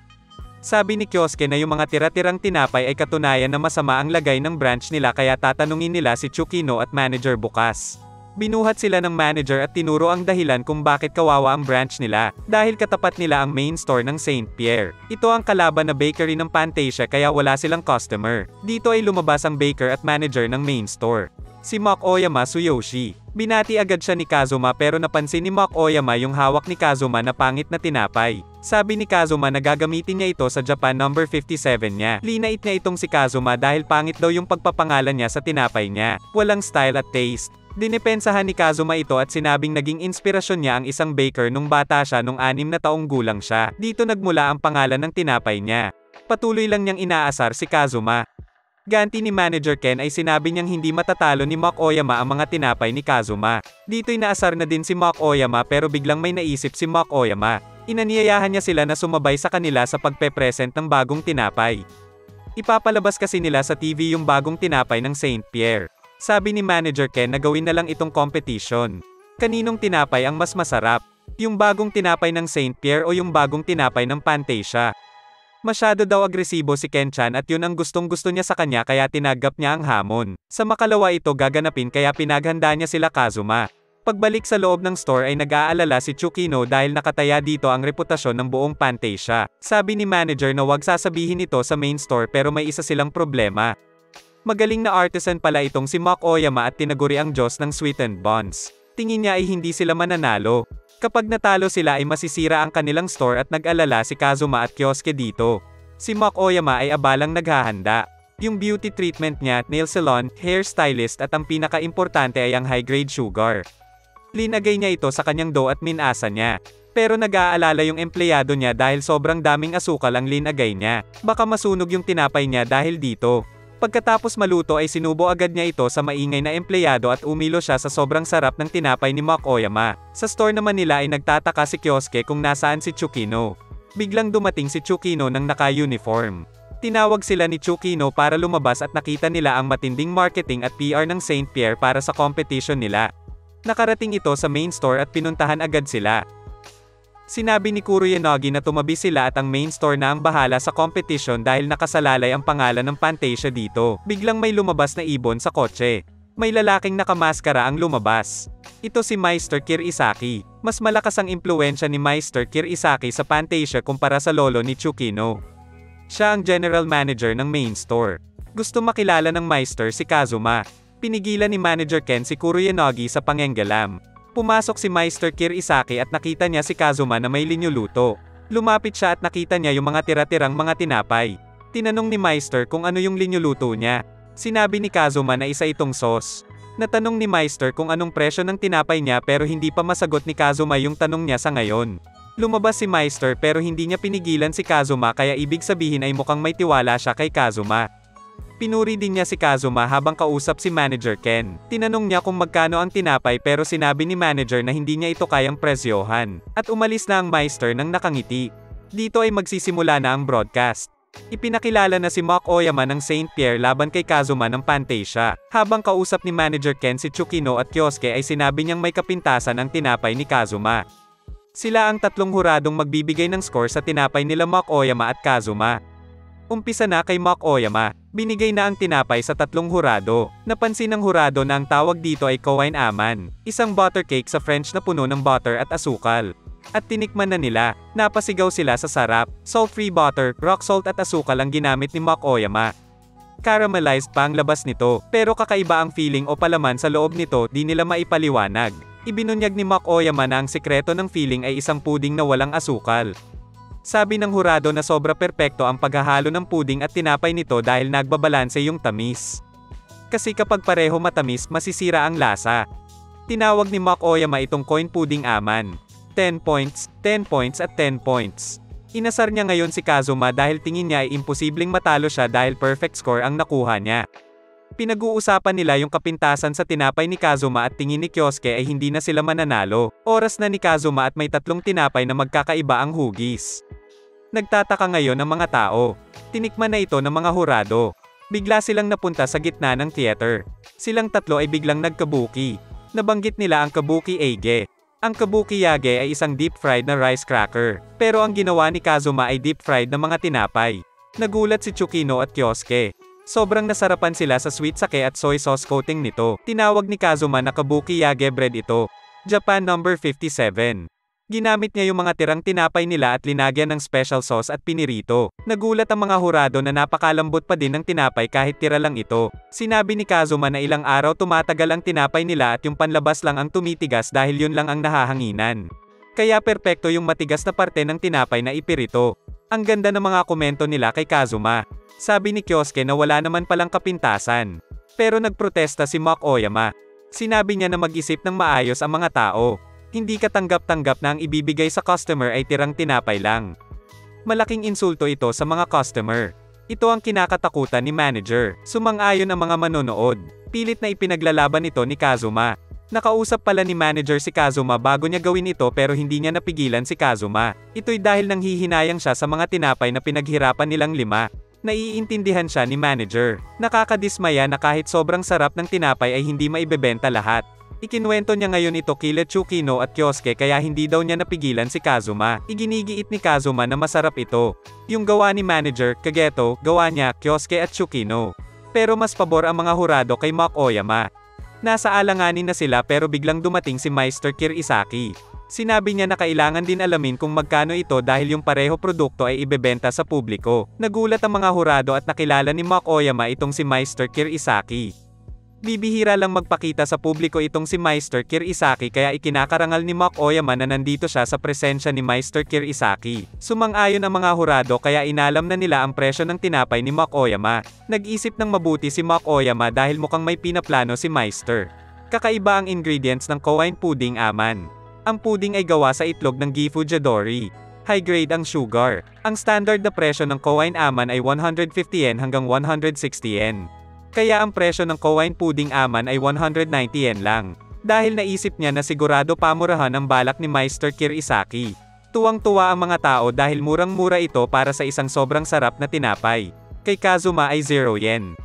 Speaker 1: Sabi ni Kyosuke na yung mga tira-tirang tinapay ay katunayan na masama ang lagay ng branch nila kaya tatanungin nila si Tsukino at manager bukas. Binuhat sila ng manager at tinuro ang dahilan kung bakit kawawa ang branch nila, dahil katapat nila ang main store ng Saint Pierre. Ito ang kalaban na bakery ng Fantasia kaya wala silang customer. Dito ay lumabas ang baker at manager ng main store. Si Mach Oyama Tsuyoshi. Binati agad siya ni Kazuma pero napansin ni Mach Oyama yung hawak ni Kazuma na pangit na tinapay. Sabi ni Kazuma na gagamitin niya ito sa Japan number 57 niya. Linait niya itong si Kazuma dahil pangit daw yung pagpapangalan niya sa tinapay niya. Walang style at taste. Dinipensahan ni Kazuma ito at sinabing naging inspirasyon niya ang isang baker nung bata siya nung 6 na taong gulang siya. Dito nagmula ang pangalan ng tinapay niya. Patuloy lang niyang inaasar si Kazuma. Ganti ni Manager Ken ay sinabi niyang hindi matatalo ni Mach Oyama ang mga tinapay ni Kazuma. Dito'y naasar na din si Mach Oyama pero biglang may naisip si Mach Oyama. Inaniyayahan niya sila na sumabay sa kanila sa pagpe-present ng bagong tinapay. Ipapalabas kasi nila sa TV yung bagong tinapay ng Saint Pierre. Sabi ni Manager Ken na gawin na lang itong competition. Kaninong tinapay ang mas masarap? Yung bagong tinapay ng Saint Pierre o yung bagong tinapay ng Fantasia? Masyado daw agresibo si Ken-chan at yun ang gustong-gusto niya sa kanya kaya tinagap niya ang hamon. Sa makalawa ito gaganapin kaya pinaghanda niya sila Kazuma. Pagbalik sa loob ng store ay nag-aalala si Tsukino dahil nakataya dito ang reputasyon ng buong Fantasia. Sabi ni manager na wag sasabihin ito sa main store pero may isa silang problema. Magaling na artisan pala itong si Mach Oyama at tinaguri ang Diyos ng sweetened buns. Tingin niya ay hindi sila mananalo. Kapag natalo sila ay masisira ang kanilang store at nag-alala si Kazuma at Kyosuke dito. Si Mach Oyama ay abalang naghahanda. Yung beauty treatment niya, nail salon, hair stylist at ang pinaka-importante ay ang high-grade sugar. Linagay niya ito sa kanyang dough at minasa niya. Pero nag-aalala yung empleyado niya dahil sobrang daming asukal ang linagay niya. Baka masunog yung tinapay niya dahil dito. Pagkatapos maluto ay sinubo agad niya ito sa maingay na empleyado at umilo siya sa sobrang sarap ng tinapay ni Mach Oyama. Sa store naman nila ay nagtataka si Kyosuke kung nasaan si Tsukino. Biglang dumating si Tsukino ng naka-uniform. Tinawag sila ni Tsukino para lumabas at nakita nila ang matinding marketing at PR ng Saint Pierre para sa competition nila. Nakarating ito sa main store at pinuntahan agad sila. Sinabi ni Kuroyanagi na tumabi sila at ang main store na ang bahala sa competition dahil nakasalalay ang pangalan ng Fantasia dito. Biglang may lumabas na ibon sa kotse. May lalaking nakamaskara ang lumabas. Ito si Meister Kirisaki. Mas malakas ang impluwensya ni Meister Kirisaki sa Fantasia kumpara sa lolo ni Tsukino. Siya ang general manager ng main store. Gusto makilala ng Meister si Kazuma. Pinigilan ni Manager Ken si Kuroyanagi sa pangenggalam. Pumasok si Meister Kirisaki at nakita niya si Kazuma na may linyuluto. Lumapit siya at nakita niya yung mga tira-tirang mga tinapay. Tinanong ni Meister kung ano yung linyuluto niya. Sinabi ni Kazuma na isa itong sauce. Natanong ni Meister kung anong presyo ng tinapay niya pero hindi pa masagot ni Kazuma yung tanong niya sa ngayon. Lumabas si Meister pero hindi niya pinigilan si Kazuma kaya ibig sabihin ay mukhang may tiwala siya kay Kazuma. Pinuri din niya si Kazuma habang kausap si Manager Ken. Tinanong niya kung magkano ang tinapay pero sinabi ni Manager na hindi niya ito kayang presyohan. At umalis na ang Meister nang nakangiti. Dito ay magsisimula na ang broadcast. Ipinakilala na si Mach Oyama ng Saint Pierre laban kay Kazuma ng Fantasia. Habang kausap ni Manager Ken si Tsukino at Kyosuke ay sinabi niyang may kapintasan ang tinapay ni Kazuma. Sila ang tatlong huradong magbibigay ng score sa tinapay nila Mach Oyama at Kazuma. Umpisa na kay Mach Oyama. Binigay na ang tinapay sa tatlong hurado. Napansin ng hurado na ang tawag dito ay Kawain Aman, isang butter cake sa French na puno ng butter at asukal. At tinikman na nila. Napasigaw sila sa sarap. Salt-free butter, rock salt at asukal ang ginamit ni Mach Oyama. Caramelized pa ang labas nito, pero kakaiba ang feeling o palaman sa loob nito, di nila maipaliwanag. Ibinunyag ni Mach Oyama na ang sikreto ng feeling ay isang puding na walang asukal. Sabi ng hurado na sobra perpekto ang paghahalo ng puding at tinapay nito dahil nagbabalanse yung tamis. Kasi kapag pareho matamis, masisira ang lasa. Tinawag ni Mach Oyama itong coin pudding aman. 10 points, 10 points at 10 points. Inasar niya ngayon si Kazuma dahil tingin niya ay imposibleng matalo siya dahil perfect score ang nakuha niya. Pinag-uusapan nila yung kapintasan sa tinapay ni Kazuma at tingin ni Kyosuke ay hindi na sila mananalo. Oras na ni Kazuma at may tatlong tinapay na magkakaiba ang hugis. Nagtataka ngayon ang mga tao. Tinikman na ito ng mga hurado. Bigla silang napunta sa gitna ng theater. Silang tatlo ay biglang nagkabuki. Nabanggit nila ang kabuki age. Ang kabuki yage ay isang deep-fried na rice cracker. Pero ang ginawa ni Kazuma ay deep-fried na mga tinapay. Nagulat si Tsukino at Kyosuke. Sobrang nasarapan sila sa sweet sake at soy sauce coating nito. Tinawag ni Kazuma na kabuki yage bread ito. Japan number 57. Ginamit niya yung mga tirang tinapay nila at linagyan ng special sauce at pinirito. Nagulat ang mga hurado na napakalambot pa din ng tinapay kahit tira lang ito. Sinabi ni Kazuma na ilang araw tumatagal ang tinapay nila at yung panlabas lang ang tumitigas dahil yun lang ang nahahanginan. Kaya perpekto yung matigas na parte ng tinapay na ipirito. Ang ganda ng mga komento nila kay Kazuma. Sabi ni Kyosuke na wala naman palang kapintasan. Pero nagprotesta si Mach Oyama. Sinabi niya na mag-isip ng maayos ang mga tao. Hindi katanggap-tanggap na ang ibibigay sa customer ay tirang tinapay lang. Malaking insulto ito sa mga customer. Ito ang kinakatakutan ni manager. Sumang-ayon ang mga manonood. Pilit na ipinaglalaban ito ni Kazuma. Nakausap pala ni manager si Kazuma bago niya gawin ito pero hindi niya napigilan si Kazuma. Ito'y dahil nanghihinayang siya sa mga tinapay na pinaghirapan nilang 5. Naiintindihan siya ni manager. Nakakadismaya na kahit sobrang sarap ng tinapay ay hindi maibebenta lahat. Ikinuwento niya ngayon ito kila Tsukino at Kyosuke kaya hindi daw niya napigilan si Kazuma. Iginigiit ni Kazuma na masarap ito. Yung gawa ni manager, Kageto, gawa niya, Kyosuke at Tsukino. Pero mas pabor ang mga hurado kay Mach Oyama. Nasa alanganin na sila pero biglang dumating si Mr. Kirisaki. Sinabi niya na kailangan din alamin kung magkano ito dahil yung pareho produkto ay ibebenta sa publiko. Nagulat ang mga hurado at nakilala ni Mach Oyama itong si Mr. Kirisaki. Bibihira lang magpakita sa publiko itong si Mr. Kirisaki kaya ikinakarangal ni Mach Oyama na nandito siya sa presensya ni Mr. Kirisaki. Sumang-ayon ang mga hurado kaya inalam na nila ang presyo ng tinapay ni Mach Oyama. Nag-isip ng mabuti si Mach Oyama dahil mukhang may pinaplano si Mr. Kakaiba ang ingredients ng kawain pudding aman. Ang pudding ay gawa sa itlog ng Gifu Jadori. High grade ang sugar. Ang standard na presyo ng kawain aman ay 150 yen hanggang 160 yen. Kaya ang presyo ng kawain pudding aman ay 190 yen lang. Dahil naisip niya na sigurado pamurahan ang balak ni Mr. Kirisaki. Tuwang-tuwa ang mga tao dahil murang-mura ito para sa isang sobrang sarap na tinapay. Kay Kazuma ay 0 yen.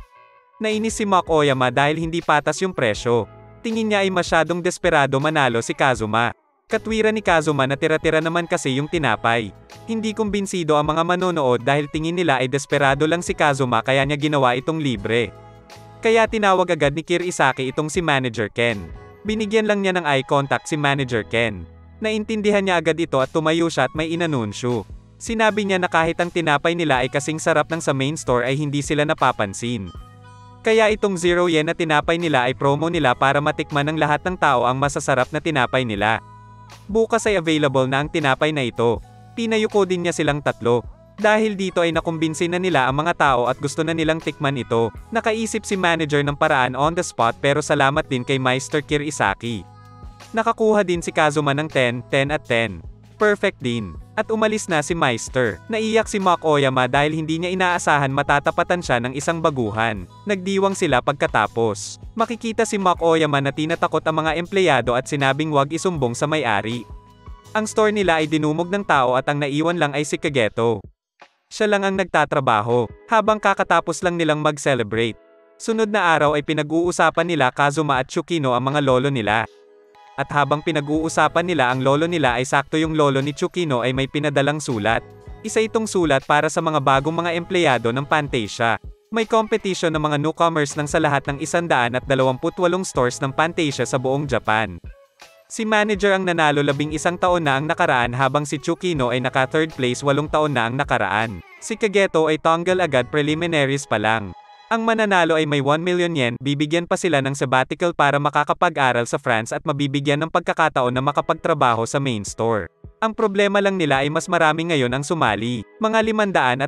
Speaker 1: Nainis si Mach Oyama dahil hindi patas yung presyo. Tingin niya ay masyadong desperado manalo si Kazuma. Katwiran ni Kazuma na tira-tira naman kasi yung tinapay. Hindi kumbinsido ang mga manonood dahil tingin nila ay desperado lang si Kazuma kaya niya ginawa itong libre. Kaya tinawag agad ni Kirisaki itong si Manager Ken. Binigyan lang niya ng eye contact si Manager Ken. Naintindihan niya agad ito at tumayo siya at may inanunsyo. Sinabi niya na kahit ang tinapay nila ay kasing sarap ng sa main store ay hindi sila napapansin. Kaya itong 0 yen na tinapay nila ay promo nila para matikman ng lahat ng tao ang masasarap na tinapay nila. Bukas ay available na ang tinapay na ito. Pinayuko din niya silang tatlo. Dahil dito ay nakumbinsin na nila ang mga tao at gusto na nilang tikman ito. Nakaisip si manager ng paraan on the spot pero salamat din kay Mr. Kirisaki. Nakakuha din si Kazuma ng 10, 10 at 10. Perfect din. At umalis na si Mr. Naiyak si Mach Oyama dahil hindi niya inaasahan matatapatan siya ng isang baguhan. Nagdiwang sila pagkatapos. Makikita si Mach Oyama na tinatakot ang mga empleyado at sinabing wag isumbong sa may-ari. Ang store nila ay dinumog ng tao at ang naiwan lang ay si Kageto. Siya lang ang nagtatrabaho, habang kakatapos lang nilang mag-celebrate. Sunod na araw ay pinag-uusapan nila Kazuma at Tsukino ang mga lolo nila. at habang pinag-uusapan nila ang lolo nila ay sakto yung lolo ni Chukino ay may pinadalang sulat. Isa itong sulat para sa mga bagong mga empleyado ng Fantasia. May competition ng mga newcomers ng sa lahat ng 128 stores ng Fantasia sa buong Japan. Si manager ang nanalo 11 taon na ang nakaraan habang si Chukino ay naka third place 8 taon na ang nakaraan. Si Kageto ay tanggal agad preliminaries pa lang. Ang mananalo ay may 1 million yen, bibigyan pa sila ng sabbatical para makakapag-aral sa France at mabibigyan ng pagkakataon na makapagtrabaho sa main store. Ang problema lang nila ay mas marami ngayon ang sumali. Mga 512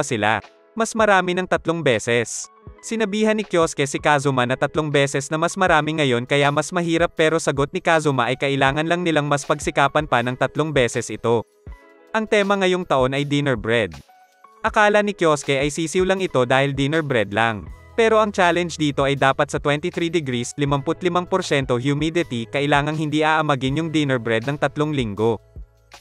Speaker 1: sila. Mas marami ng 3 beses. Sinabihan ni Kyosuke si Kazuma na 3 beses na mas marami ngayon kaya mas mahirap pero sagot ni Kazuma ay kailangan lang nilang mas pagsikapan pa ng 3 beses ito. Ang tema ngayong taon ay dinner bread. Akala ni Kyosuke ay sisiw lang ito dahil dinner bread lang. Pero ang challenge dito ay dapat sa 23 degrees 55% humidity kailangang hindi aamagin yung dinner bread ng 3 linggo.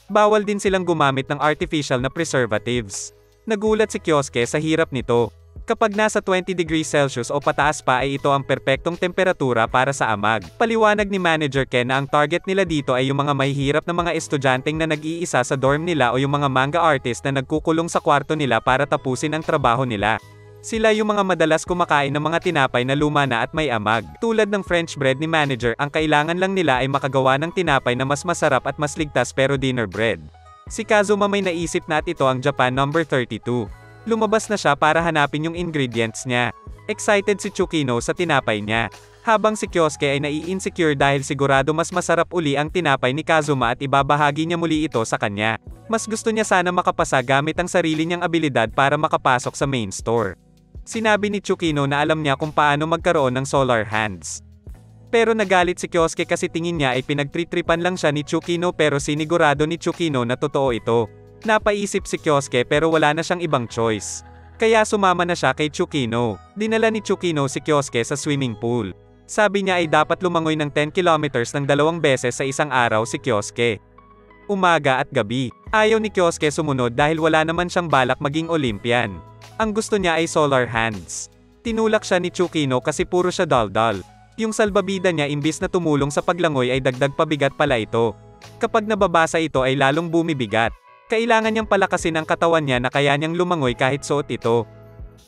Speaker 1: Bawal din silang gumamit ng artificial na preservatives. Nagulat si Kyosuke sa hirap nito. Kapag nasa 20 degrees Celsius o pataas pa ay ito ang perpektong temperatura para sa amag. Paliwanag ni Manager Ken na ang target nila dito ay yung mga mahihirap na mga estudyanteng na nag-iisa sa dorm nila o yung mga manga artist na nagkukulong sa kwarto nila para tapusin ang trabaho nila. Sila yung mga madalas kumakain ng mga tinapay na luma na at may amag. Tulad ng French bread ni Manager, ang kailangan lang nila ay makagawa ng tinapay na mas masarap at mas ligtas pero dinner bread. Si Kazuma may naisip na at ito ang Japan number 32. Lumabas na siya para hanapin yung ingredients niya. Excited si Chukino sa tinapay niya. Habang si Kyosuke ay nai-insecure dahil sigurado mas masarap uli ang tinapay ni Kazuma at ibabahagi niya muli ito sa kanya. Mas gusto niya sana makapasa gamit ang sarili niyang abilidad para makapasok sa main store. Sinabi ni Chukino na alam niya kung paano magkaroon ng solar hands. Pero nagalit si Kyosuke kasi tingin niya ay pinagtritripan lang siya ni Chukino pero sinigurado ni Chukino na totoo ito. Napaisip si Kyosuke pero wala na siyang ibang choice. Kaya sumama na siya kay Chukino. Dinala ni Chukino si Kyosuke sa swimming pool. Sabi niya ay dapat lumangoy ng 10 kilometers ng 2 beses sa isang araw si Kyosuke. Umaga at gabi. Ayaw ni Kyosuke sumunod dahil wala naman siyang balak maging Olympian. Ang gusto niya ay solar hands. Tinulak siya ni Chukino kasi puro siya daldal. Yung salbabida niya imbis na tumulong sa paglangoy ay dagdag pabigat pala ito. Kapag nababasa ito ay lalong bumibigat. Kailangan niyang palakasin ang katawan niya na kaya niyang lumangoy kahit suot ito.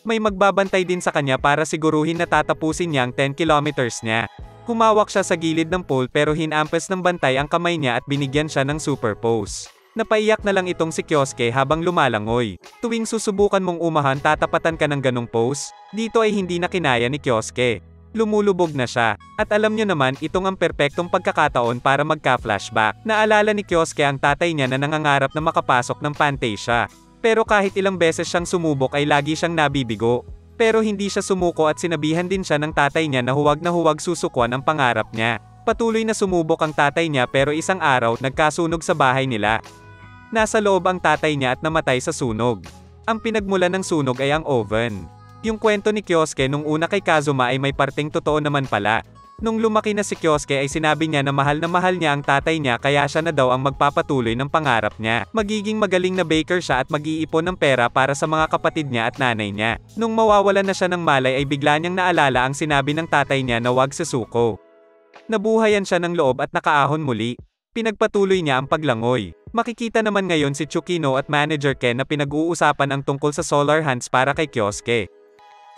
Speaker 1: May magbabantay din sa kanya para siguruhin na tatapusin niya ang 10 kilometers niya. Humawak siya sa gilid ng pole pero hinampes ng bantay ang kamay niya at binigyan siya ng super pose. Napaiyak na lang itong si Kyosuke habang lumalangoy. Tuwing susubukan mong umahan tatapatan ka ng ganong pose, dito ay hindi na kinaya ni Kyosuke. Lumulubog na siya. At alam nyo naman, itong ang perpektong pagkakataon para magka-flashback. Naalala ni Kyosuke ang tatay niya na nangangarap na makapasok ng Fantasia. Pero kahit ilang beses siyang sumubok ay lagi siyang nabibigo. Pero hindi siya sumuko at sinabihan din siya ng tatay niya na huwag susukuan ang pangarap niya. Patuloy na sumubok ang tatay niya pero isang araw, nagkasunog sa bahay nila. Nasa loob ang tatay niya at namatay sa sunog. Ang pinagmulan ng sunog ay ang oven. Yung kwento ni Kyosuke nung una kay Kazuma ay may parteng totoo naman pala. Nung lumaki na si Kyosuke ay sinabi niya na mahal niya ang tatay niya kaya siya na daw ang magpapatuloy ng pangarap niya. Magiging magaling na baker siya at mag-iipon ng pera para sa mga kapatid niya at nanay niya. Nung mawawalan na siya ng malay ay bigla niyang naalala ang sinabi ng tatay niya na wag susuko. Nabuhayan siya ng loob at nakaahon muli. Pinagpatuloy niya ang paglangoy. Makikita naman ngayon si Chukino at Manager Ken na pinag-uusapan ang tungkol sa solar hands para kay Kyosuke.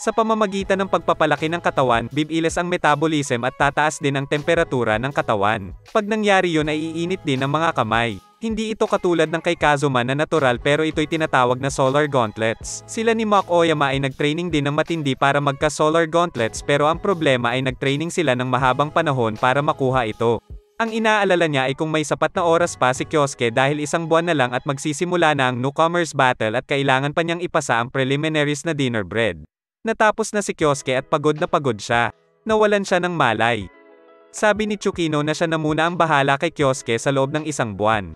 Speaker 1: Sa pamamagitan ng pagpapalaki ng katawan, bibilis ang metabolism at tataas din ang temperatura ng katawan. Pag nangyari yun ay iinit din ang mga kamay. Hindi ito katulad ng kay Kazuma na natural pero ito'y tinatawag na solar gauntlets. Sila ni Mako Oyama ay nagtraining din ng matindi para magka-solar gauntlets pero ang problema ay nagtraining sila ng mahabang panahon para makuha ito. Ang inaalala niya ay kung may sapat na oras pa si Kyosuke dahil isang buwan na lang at magsisimula na ang newcomers battle at kailangan pa niyang ipasa ang preliminaries na dinner bread. Natapos na si Kyosuke at pagod na pagod siya. Nawalan siya ng malay. Sabi ni Chukino na siya na muna ang bahala kay Kyosuke sa loob ng isang buwan.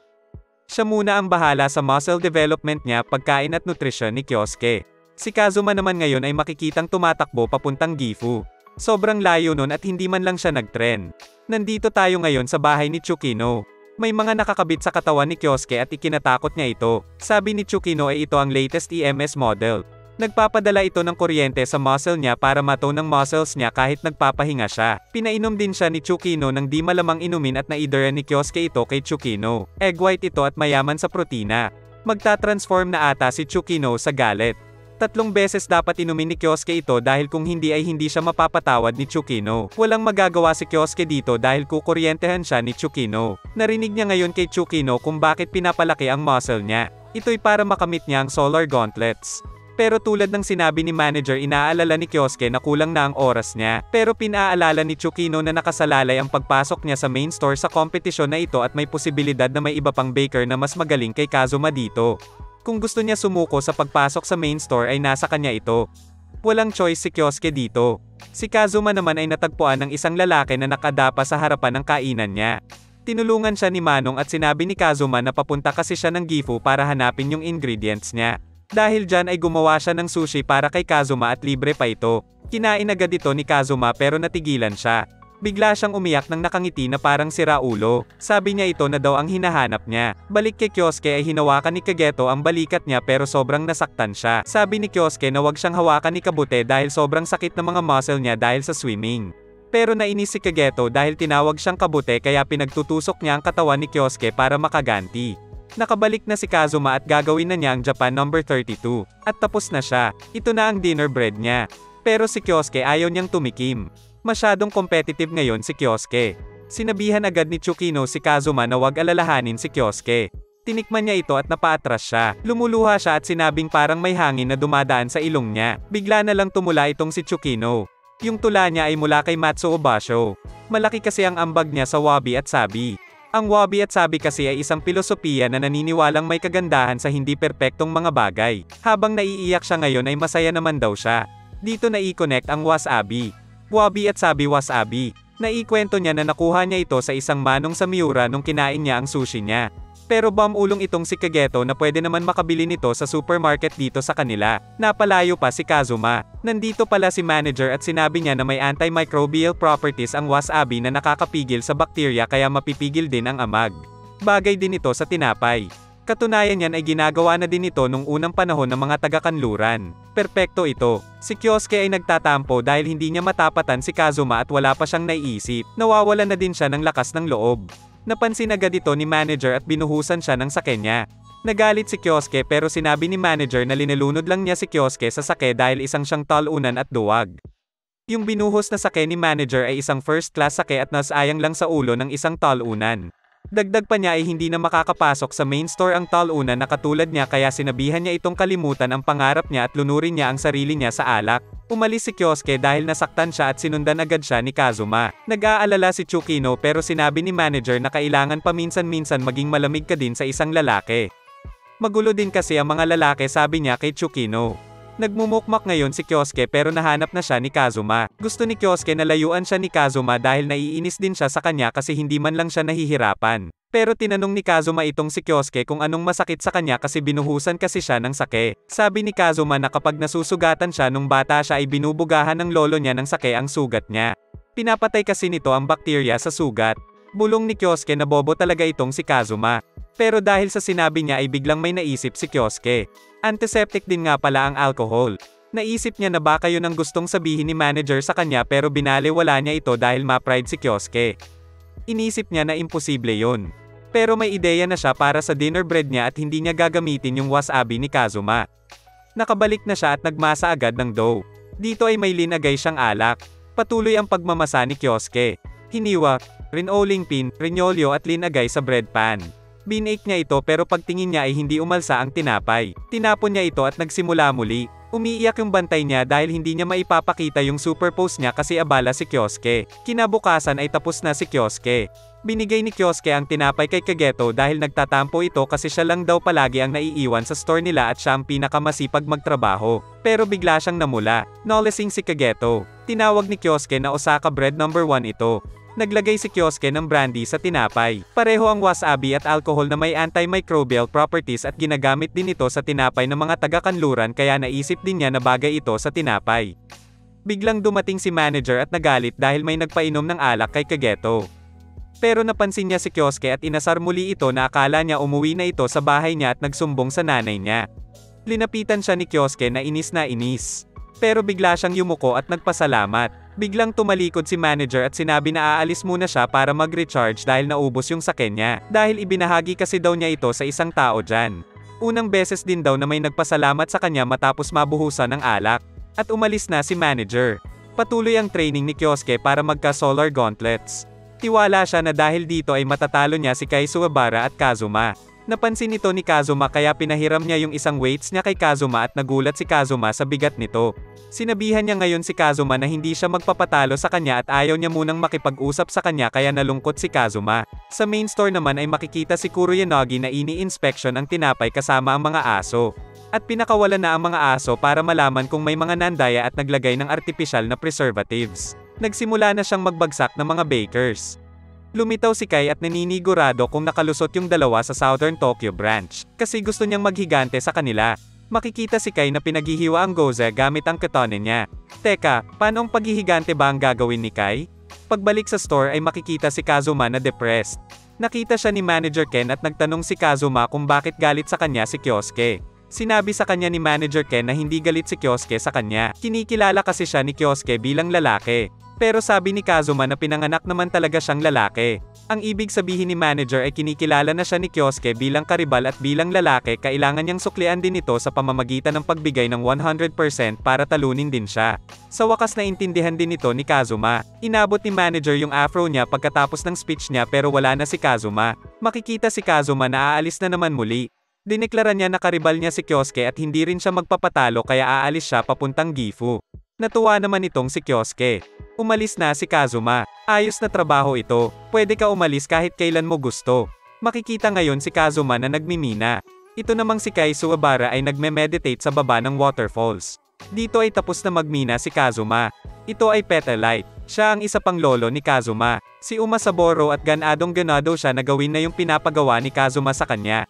Speaker 1: Siya muna ang bahala sa muscle development niya, pagkain at nutrisyon ni Kyosuke. Si Kazuma naman ngayon ay makikitang tumatakbo papuntang Gifu. Sobrang layo nun at hindi man lang siya nag-tren. Nandito tayo ngayon sa bahay ni Chukino. May mga nakakabit sa katawan ni Kyosuke at ikinatakot niya ito. Sabi ni Chukino ay ito ang latest EMS model. Nagpapadala ito ng kuryente sa muscle niya para matone ng muscles niya kahit nagpapahinga siya. Pinainom din siya ni Tsukino ng di malamang inumin at naidiran ni Kyosuke ito kay Tsukino. Egg white ito at mayaman sa protina. Magta-transform na ata si Tsukino sa galit. 3 beses dapat inumin ni Kyosuke ito dahil kung hindi ay hindi siya mapapatawad ni Tsukino. Walang magagawa si Kyosuke dito dahil kukuryentehan siya ni Tsukino. Narinig niya ngayon kay Tsukino kung bakit pinapalaki ang muscle niya. Ito'y para makamit niya ang solar gauntlets. Pero tulad ng sinabi ni manager, inaalala ni Kyosuke na kulang na ang oras niya. Pero pinaalala ni Tsukino na nakasalalay ang pagpasok niya sa main store sa kompetisyon na ito at may posibilidad na may iba pang baker na mas magaling kay Kazuma dito. Kung gusto niya sumuko sa pagpasok sa main store ay nasa kanya ito. Walang choice si Kyosuke dito. Si Kazuma naman ay natagpuan ng isang lalaki na nakadapa sa harapan ng kainan niya. Tinulungan siya ni Manong at sinabi ni Kazuma na papunta kasi siya ng Gifu para hanapin yung ingredients niya. Dahil dyan ay gumawa siya ng sushi para kay Kazuma at libre pa ito. Kinain agad ito ni Kazuma pero natigilan siya. Bigla siyang umiyak ng nakangiti na parang sira ulo. Sabi niya ito na daw ang hinahanap niya. Balik kay Kyosuke ay hinawakan ni Kageto ang balikat niya pero sobrang nasaktan siya. Sabi ni Kyosuke na wag siyang hawakan ni Kabute dahil sobrang sakit ng mga muscle niya dahil sa swimming. Pero nainis si Kageto dahil tinawag siyang Kabute kaya pinagtutusok niya ang katawan ni Kyosuke para makaganti. Nakabalik na si Kazuma at gagawin na niya ang Japan number 32. At tapos na siya. Ito na ang dinner bread niya. Pero si Kyosuke ayaw niyang tumikim. Masyadong competitive ngayon si Kyosuke. Sinabihan agad ni Tsukino si Kazuma na wag alalahanin si Kyosuke. Tinikman niya ito at napaatras siya. Lumuluha siya at sinabing parang may hangin na dumadaan sa ilong niya. Bigla na lang tumula itong si Tsukino. Yung tula niya ay mula kay Matsuo Basho. Malaki kasi ang ambag niya sa wabi at sabi. Ang wabi at sabi kasi ay isang filosofiya na naniniwalang may kagandahan sa hindi perpektong mga bagay. Habang naiiyak siya ngayon ay masaya naman daw siya. Dito nai-connect ang wasabi. Wabi at sabi wasabi. Naikwento niya na nakuha niya ito sa isang manong sa Miura nung kinain niya ang sushi niya. Pero ulong itong si Kageto na pwede naman makabili nito sa supermarket dito sa kanila. Napalayo pa si Kazuma. Nandito pala si manager at sinabi niya na may antimicrobial properties ang wasabi na nakakapigil sa bakterya kaya mapipigil din ang amag. Bagay din ito sa tinapay. Katunayan niyan ay ginagawa na din ito nung unang panahon ng mga taga-kanluran. Perpekto ito. Si Kyosuke ay nagtatampo dahil hindi niya matapatan si Kazuma at wala pa siyang naiisip. Nawawalan na din siya ng lakas ng loob. Napansin agad ito ni manager at binuhusan siya ng sake niya. Nagalit si Kyosuke pero sinabi ni manager na linalunod lang niya si Kyosuke sa sake dahil isang siyang talunan at duwag. Yung binuhos na sake ni manager ay isang first class sake at nasayang lang sa ulo ng isang talunan. Dagdag pa niya ay hindi na makakapasok sa main store ang talunan na katulad niya kaya sinabihan niya itong kalimutan ang pangarap niya at lunurin niya ang sarili niya sa alak. Umalis si Kyosuke dahil nasaktan siya at sinundan agad siya ni Kazuma. Nag-aalala si Tsukino pero sinabi ni manager na kailangan paminsan-minsan maging malamig ka din sa isang lalaki. Magulo din kasi ang mga lalaki, sabi niya kay Tsukino. Nagmumukmak ngayon si Kyosuke pero nahanap na siya ni Kazuma. Gusto ni Kyosuke na layuan siya ni Kazuma dahil naiinis din siya sa kanya kasi hindi man lang siya nahihirapan. Pero tinanong ni Kazuma itong si Kyosuke kung anong masakit sa kanya kasi binuhusan kasi siya ng sake. Sabi ni Kazuma na kapag nasusugatan siya nung bata siya ay binubugahan ng lolo niya ng sake ang sugat niya. Pinapatay kasi nito ang bakterya sa sugat. Bulong ni Kyosuke na bobo talaga itong si Kazuma. Pero dahil sa sinabi niya ay biglang may naisip si Kyosuke. Antiseptic din nga pala ang alcohol. Naisip niya na baka yun ang gustong sabihin ni manager sa kanya pero binaliwala niya ito dahil ma-pride si Kyosuke. Inisip niya na imposible yun. Pero may ideya na siya para sa dinner bread niya at hindi niya gagamitin yung wasabi ni Kazuma. Nakabalik na siya at nagmasa agad ng dough. Dito ay may linagay siyang alak. Patuloy ang pagmamasa ni Kyosuke. Hiniwa, rinolling pin, rinyolyo at linagay sa bread pan. Binake niya ito pero pagtingin niya ay hindi umalsa ang tinapay. Tinapon niya ito at nagsimula muli. Umiiyak yung bantay niya dahil hindi niya maipapakita yung superpose niya kasi abala si Kyosuke. Kinabukasan ay tapos na si Kyosuke. Binigay ni Kyosuke ang tinapay kay Kageto dahil nagtatampo ito kasi siya lang daw palagi ang naiiwan sa store nila at siya ang pinakamasipag magtrabaho. Pero bigla siyang namula. Noticing si Kageto. Tinawag ni Kyosuke na Osaka bread number 1 ito. Naglagay si Kyosuke ng brandy sa tinapay. Pareho ang wasabi at alcohol na may antimicrobial properties at ginagamit din ito sa tinapay ng mga taga-kanluran kaya naisip din niya na bagay ito sa tinapay. Biglang dumating si manager at nagalit dahil may nagpainom ng alak kay Kageto. Pero napansin niya si Kyosuke at inasar muli ito na akala niya umuwi na ito sa bahay niya at nagsumbong sa nanay niya. Linapitan siya ni Kyosuke na inis. Pero bigla siyang yumuko at nagpasalamat. Biglang tumalikod si manager at sinabi na aalis muna siya para mag-recharge dahil naubos yung sakyan niya. Dahil ibinahagi kasi daw niya ito sa isang tao dyan. Unang beses din daw na may nagpasalamat sa kanya matapos mabuhusan ng alak. At umalis na si manager. Patuloy ang training ni Kyosuke para magka-solar gauntlets. Tiwala siya na dahil dito ay matatalo niya si Kai Suwabara at Kazuma. Napansin ito ni Kazuma kaya pinahiram niya yung isang weights niya kay Kazuma at nagulat si Kazuma sa bigat nito. Sinabihan niya ngayon si Kazuma na hindi siya magpapatalo sa kanya at ayaw niya munang makipag-usap sa kanya kaya nalungkot si Kazuma. Sa main store naman ay makikita si Kuroyanagi na ini-inspection ang tinapay kasama ang mga aso. At pinakawalan na ang mga aso para malaman kung may mga nandaya at naglagay ng artificial na preservatives. Nagsimula na siyang magbagsak ng mga bakers. Lumitaw si Kai at naninigurado kung nakalusot yung dalawa sa Southern Tokyo branch, kasi gusto niyang maghigante sa kanila. Makikita si Kai na pinaghihiwa ang goza gamit ang katone niya. Teka, paano ang paghihigante ba ang gagawin ni Kai? Pagbalik sa store ay makikita si Kazuma na depressed. Nakita siya ni Manager Ken at nagtanong si Kazuma kung bakit galit sa kanya si Kyosuke. Sinabi sa kanya ni Manager Ken na hindi galit si Kyosuke sa kanya. Kinikilala kasi siya ni Kyosuke bilang lalaki. Pero sabi ni Kazuma na pinanganak naman talaga siyang lalaki. Ang ibig sabihin ni manager ay kinikilala na siya ni Kyosuke bilang karibal at bilang lalaki kailangan niyang suklian din ito sa pamamagitan ng pagbigay ng 100% para talunin din siya. Sa wakas naintindihan din ito ni Kazuma. Inabot ni manager yung afro niya pagkatapos ng speech niya pero wala na si Kazuma. Makikita si Kazuma na aalis na naman muli. Dineklara niya na karibal niya si Kyosuke at hindi rin siya magpapatalo kaya aalis siya papuntang Gifu. Natuwa naman itong si Kyosuke. Umalis na si Kazuma. Ayos na trabaho ito. Pwede ka umalis kahit kailan mo gusto. Makikita ngayon si Kazuma na nagmimina. Ito namang si Kai Suwabara ay nagme-meditate sa baba ng waterfalls. Dito ay tapos na magmina si Kazuma. Ito ay Petalite. Siya ang isa pang lolo ni Kazuma. Si Uma Saburo at ganadong-ganado siya na gawin na yung pinapagawa ni Kazuma sa kanya.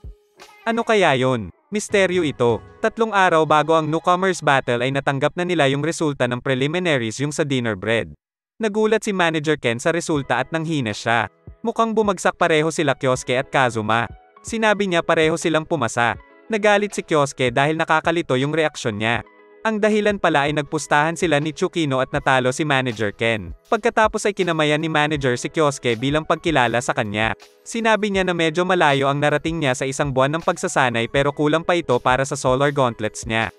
Speaker 1: Ano kaya yon? Misteryo ito. 3 araw bago ang newcomers battle ay natanggap na nila yung resulta ng preliminaries yung sa dinner bread. Nagulat si Manager Ken sa resulta at nanghina siya. Mukhang bumagsak pareho sila Kyosuke at Kazuma. Sinabi niya pareho silang pumasa. Nagalit si Kyosuke dahil nakakalito yung reaksyon niya. Ang dahilan pala ay nagpustahan sila ni Tsukino at natalo si Manager Ken. Pagkatapos ay kinamayan ni manager si Kyosuke bilang pagkilala sa kanya. Sinabi niya na medyo malayo ang narating niya sa 1 buwan ng pagsasanay pero kulang pa ito para sa solar gauntlets niya.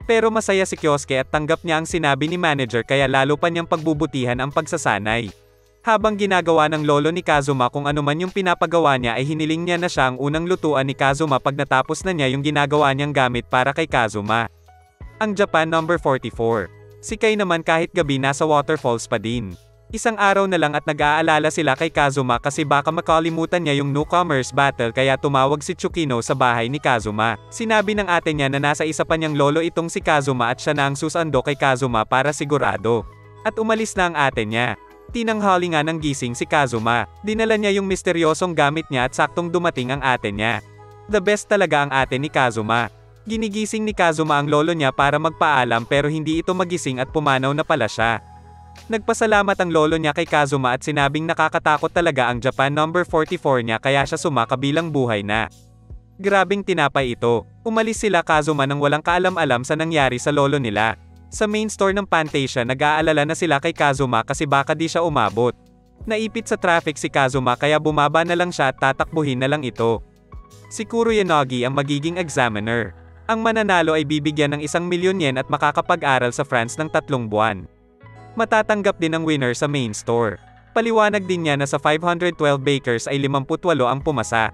Speaker 1: Pero masaya si Kyosuke at tanggap niya ang sinabi ni manager kaya lalo pa niyang pagbubutihan ang pagsasanay. Habang ginagawa ng lolo ni Kazuma kung ano man yung pinapagawa niya ay hiniling niya na siya ang unang lutuan ni Kazuma pag natapos na niya yung ginagawa niyang gamit para kay Kazuma. Ang Japan number 44. Si Kai naman kahit gabi nasa waterfalls pa din. 1 araw na lang at nag-aalala sila kay Kazuma kasi baka makalimutan niya yung newcomers battle kaya tumawag si Tsukino sa bahay ni Kazuma. Sinabi ng ate niya na nasa isa pa niyang lolo itong si Kazuma at siya na ang susando kay Kazuma para sigurado. At umalis na ang ate niya. Tinanghali nga ng gising si Kazuma. Dinala niya yung misteryosong gamit niya at saktong dumating ang ate niya. The best talaga ang ate ni Kazuma. Ginigising ni Kazuma ang lolo niya para magpaalam pero hindi ito magising at pumanaw na pala siya. Nagpasalamat ang lolo niya kay Kazuma at sinabing nakakatakot talaga ang Japan number 44 niya kaya siya sumakabilang buhay na. Grabing tinapay ito. Umalis sila Kazuma nang walang kaalam-alam sa nangyari sa lolo nila. Sa main store ng Pantasia nag-aalala na sila kay Kazuma kasi baka di siya umabot. Naipit sa traffic si Kazuma kaya bumaba na lang siya at tatakbuhin na lang ito. Si Kuroyanagi ang magiging examiner. Ang mananalo ay bibigyan ng 1 milyon yen at makakapag-aral sa France ng 3 buwan. Matatanggap din ang winner sa main store. Paliwanag din niya na sa 512 bakers ay 58 ang pumasa.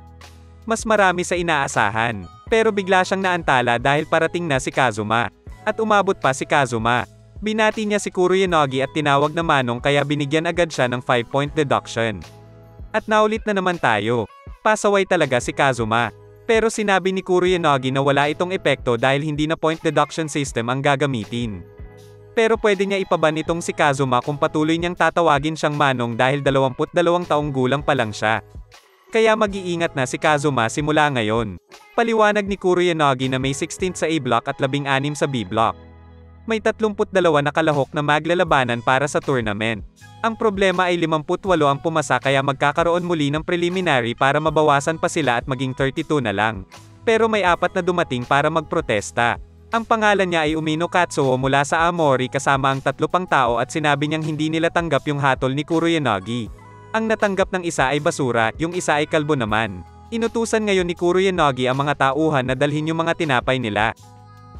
Speaker 1: Mas marami sa inaasahan. Pero bigla siyang naantala dahil parating na si Kazuma. At umabot pa si Kazuma. Binati niya si Kuroyanagi at tinawag na manong kaya binigyan agad siya ng 5-point deduction. At naulit na naman tayo. Pasaway talaga si Kazuma. Pero sinabi ni Kuroyanagi na wala itong epekto dahil hindi na point deduction system ang gagamitin. Pero pwede niya ipaban itong si Kazuma kung patuloy niyang tatawagin siyang manong dahil 22 taong gulang pa lang siya. Kaya mag-iingat na si Kazuma simula ngayon. Paliwanag ni Kuroyanagi na may 16 sa A block at 16 sa B block. May 32 na kalahok na maglalabanan para sa tournament. Ang problema ay 58 ang pumasa kaya magkakaroon muli ng preliminary para mabawasan pa sila at maging 32 na lang. Pero may 4 na dumating para magprotesta. Ang pangalan niya ay Umino Katsuo mula sa Aomori kasama ang 3 pang tao at sinabi niyang hindi nila tanggap yung hatol ni Kuroyanagi. Ang natanggap ng isa ay basura, yung isa ay kalbo naman. Inutusan ngayon ni Kuroyanagi ang mga tauhan na dalhin yung mga tinapay nila.